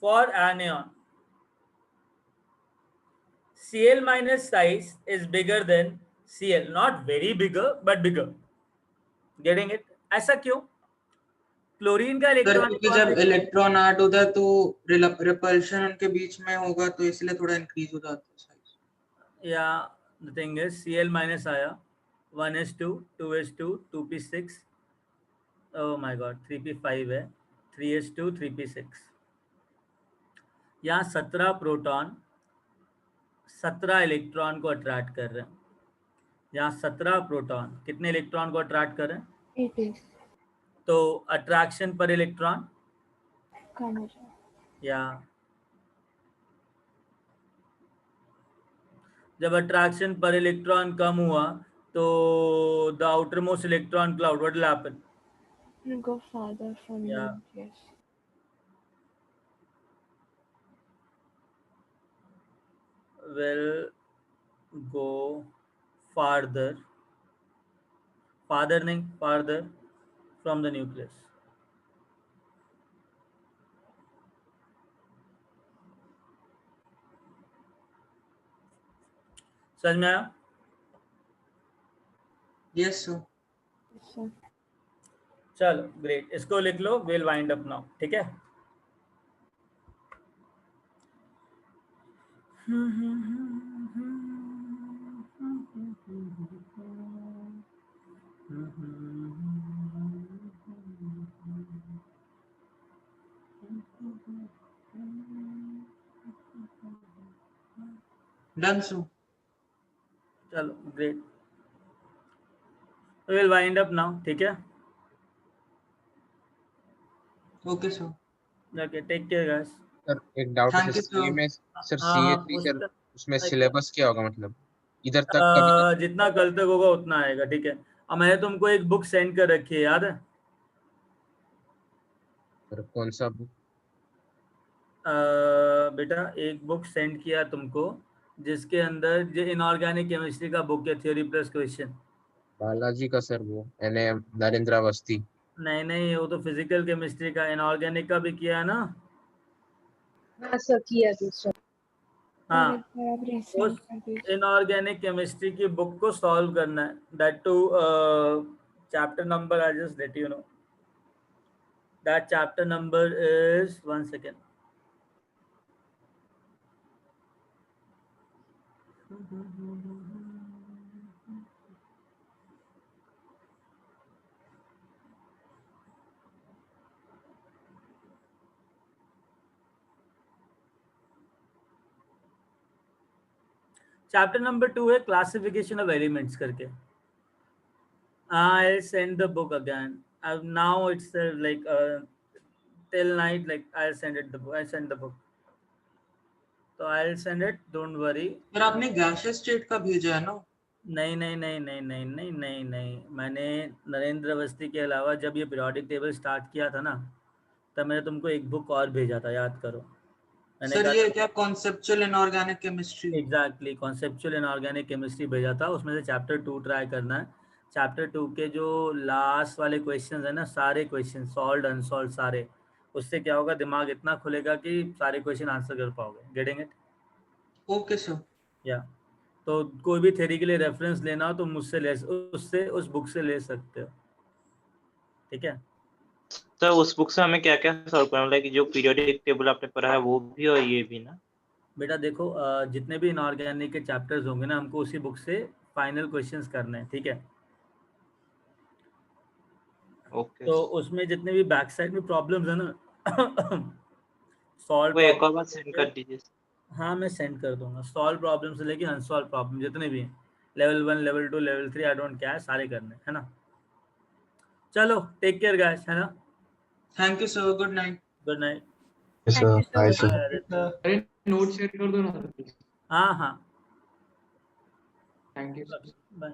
For anion, Cl minus size is bigger than Cl, not very bigger but bigger. Getting it? ऐसा क्यों? क्लोरीन का सर इलेक्ट्रॉन क्योंकि जब इलेक्ट्रॉन ऐड होता है तो रिपल्शन उनके बीच में होगा, तो इसलिए थोड़ा इंक्रीज हो जाता है साइज। या the thing is Cl minus आया 1s2, 2s2, 2p6, oh my god 3p5 है, 3s2, 3p6। यहाँ 17 प्रोटॉन 17 इलेक्ट्रॉन को अट्रैक्ट कर रहे हैं। यहाँ 17 प्रोटॉन कितने इलेक्ट्रॉन को अट्रैक्ट कर रहे हैं? 80 तो अट्रैक्शन पर इलेक्ट्रॉन कम हो जाए। या जब अट्रैक्शन पर इलेक्ट्रॉन कम हुआ तो the outermost electron cloud what will happen? Go farther from Yeah. nucleus. Will go farther नहीं farther from the nucleus। समझ में आया? Yes sir. So, चलो ग्रेट, इसको लिख लो, विल वाइंड अप नाउ, ठीक है। Done sir. चलो great, will wind up now, ठीक है। Okay sir. Okay, take care guys. Sir एक डाउट Thank है you, सर, सीए sir. में सर हाँ सीए हाँ, सर उसमें सिलेबस क्या होगा, मतलब इधर तक कभी तक? जितना कल तक होगा उतना आएगा, ठीक है। अब मैंने तुमको एक बुक सेंड कर रखी है, याद है? सर कौन सा बुक? बेटा एक बुक सेंड किया तुमको जिसके अंदर जो इनऑर्गेनिक केमिस्ट्री का बुक है, थ्योरी प्लस क्वेश्चन। बालाजी का सर, वो यानी नरेंद्र अवस्थी? नहीं नहीं, वो तो फिजिकल केमिस्ट्री का, इनऑर्गेनिक का भी किया है ना। हाँ सर, किया दूसरा। हाँ, आप उस resend कर दीजिए। इनऑर्गेनिक केमिस्ट्री की बुक को सॉल्व करना है, that to chapter number I just let you know, that chapter number is 1 second. Chapter number 2 है क्लासिफिकेशन ऑफ एलिमेंट्स करके। I'll send the book again. Now it's like till night, like I'll send it the book. I send the book. So I'll send it. Don't worry. Sir आपने gaseous state का भेजा है ना? नहीं नहीं नहीं नहीं नहीं नहीं नहीं नहीं, मैंने नरेंद्र अवस्थी के अलावा जब ये पीरियोडिक टेबल स्टार्ट किया था ना, तब मैंने तुमको एक बुक और भेजा था, याद करो। मैंने सर कहा ये क्या conceptual inorganic chemistry? Exactly conceptual inorganic chemistry भेजा था, उसमें से चैप्टर 2 ट्राई करना है। चैप्टर 2 के जो लास्ट वाले क्वेश्चंस है ना, सारे क्वेश्चन सॉल्व्ड अनसॉल्व्ड सारे, उससे क्या होगा, दिमाग इतना खुलेगा कि सारे क्वेश्चन आंसर कर पाओगे। Getting it? Okay sir. या तो कोई भी थ्योरी के लिए रेफरेंस लेना हो तो मुझसे ले, उससे उस बुक से ले सकते हो, ठीक है। सर उस बुक से हमें क्या क्या सॉल्व करना, लाइक जो पीरियोडिक टेबल आपने पढ़ा है वो भी और ये भी ना? बेटा देखो, जितने भी इनऑर्गेनिक के चैप्टर्स होंगे ना, हमको उसी बुक से फाइनल क्वेश्चंस करने हैं, ठीक है। ओके। तो उसमें जितने भी बैक साइड में प्रॉब्लम्स है ना, सॉल्व वो एक और बार सेंड कर दीजिए। हाँ मैं सेंड कर दूंगा। सॉल्व प्रॉब्लम से लेके अनसॉल्व प्रॉब्लम जितने भी हैं, level 1 level 2 level 3 I don't care, सारे करने है ना। चलो टेक केयर गाइस, है ना। Thank you sir, good night. Good night. Sir hi sir. अरे नोट शेयर कर दो ना। हाँ हाँ, थैंक यू। बाय।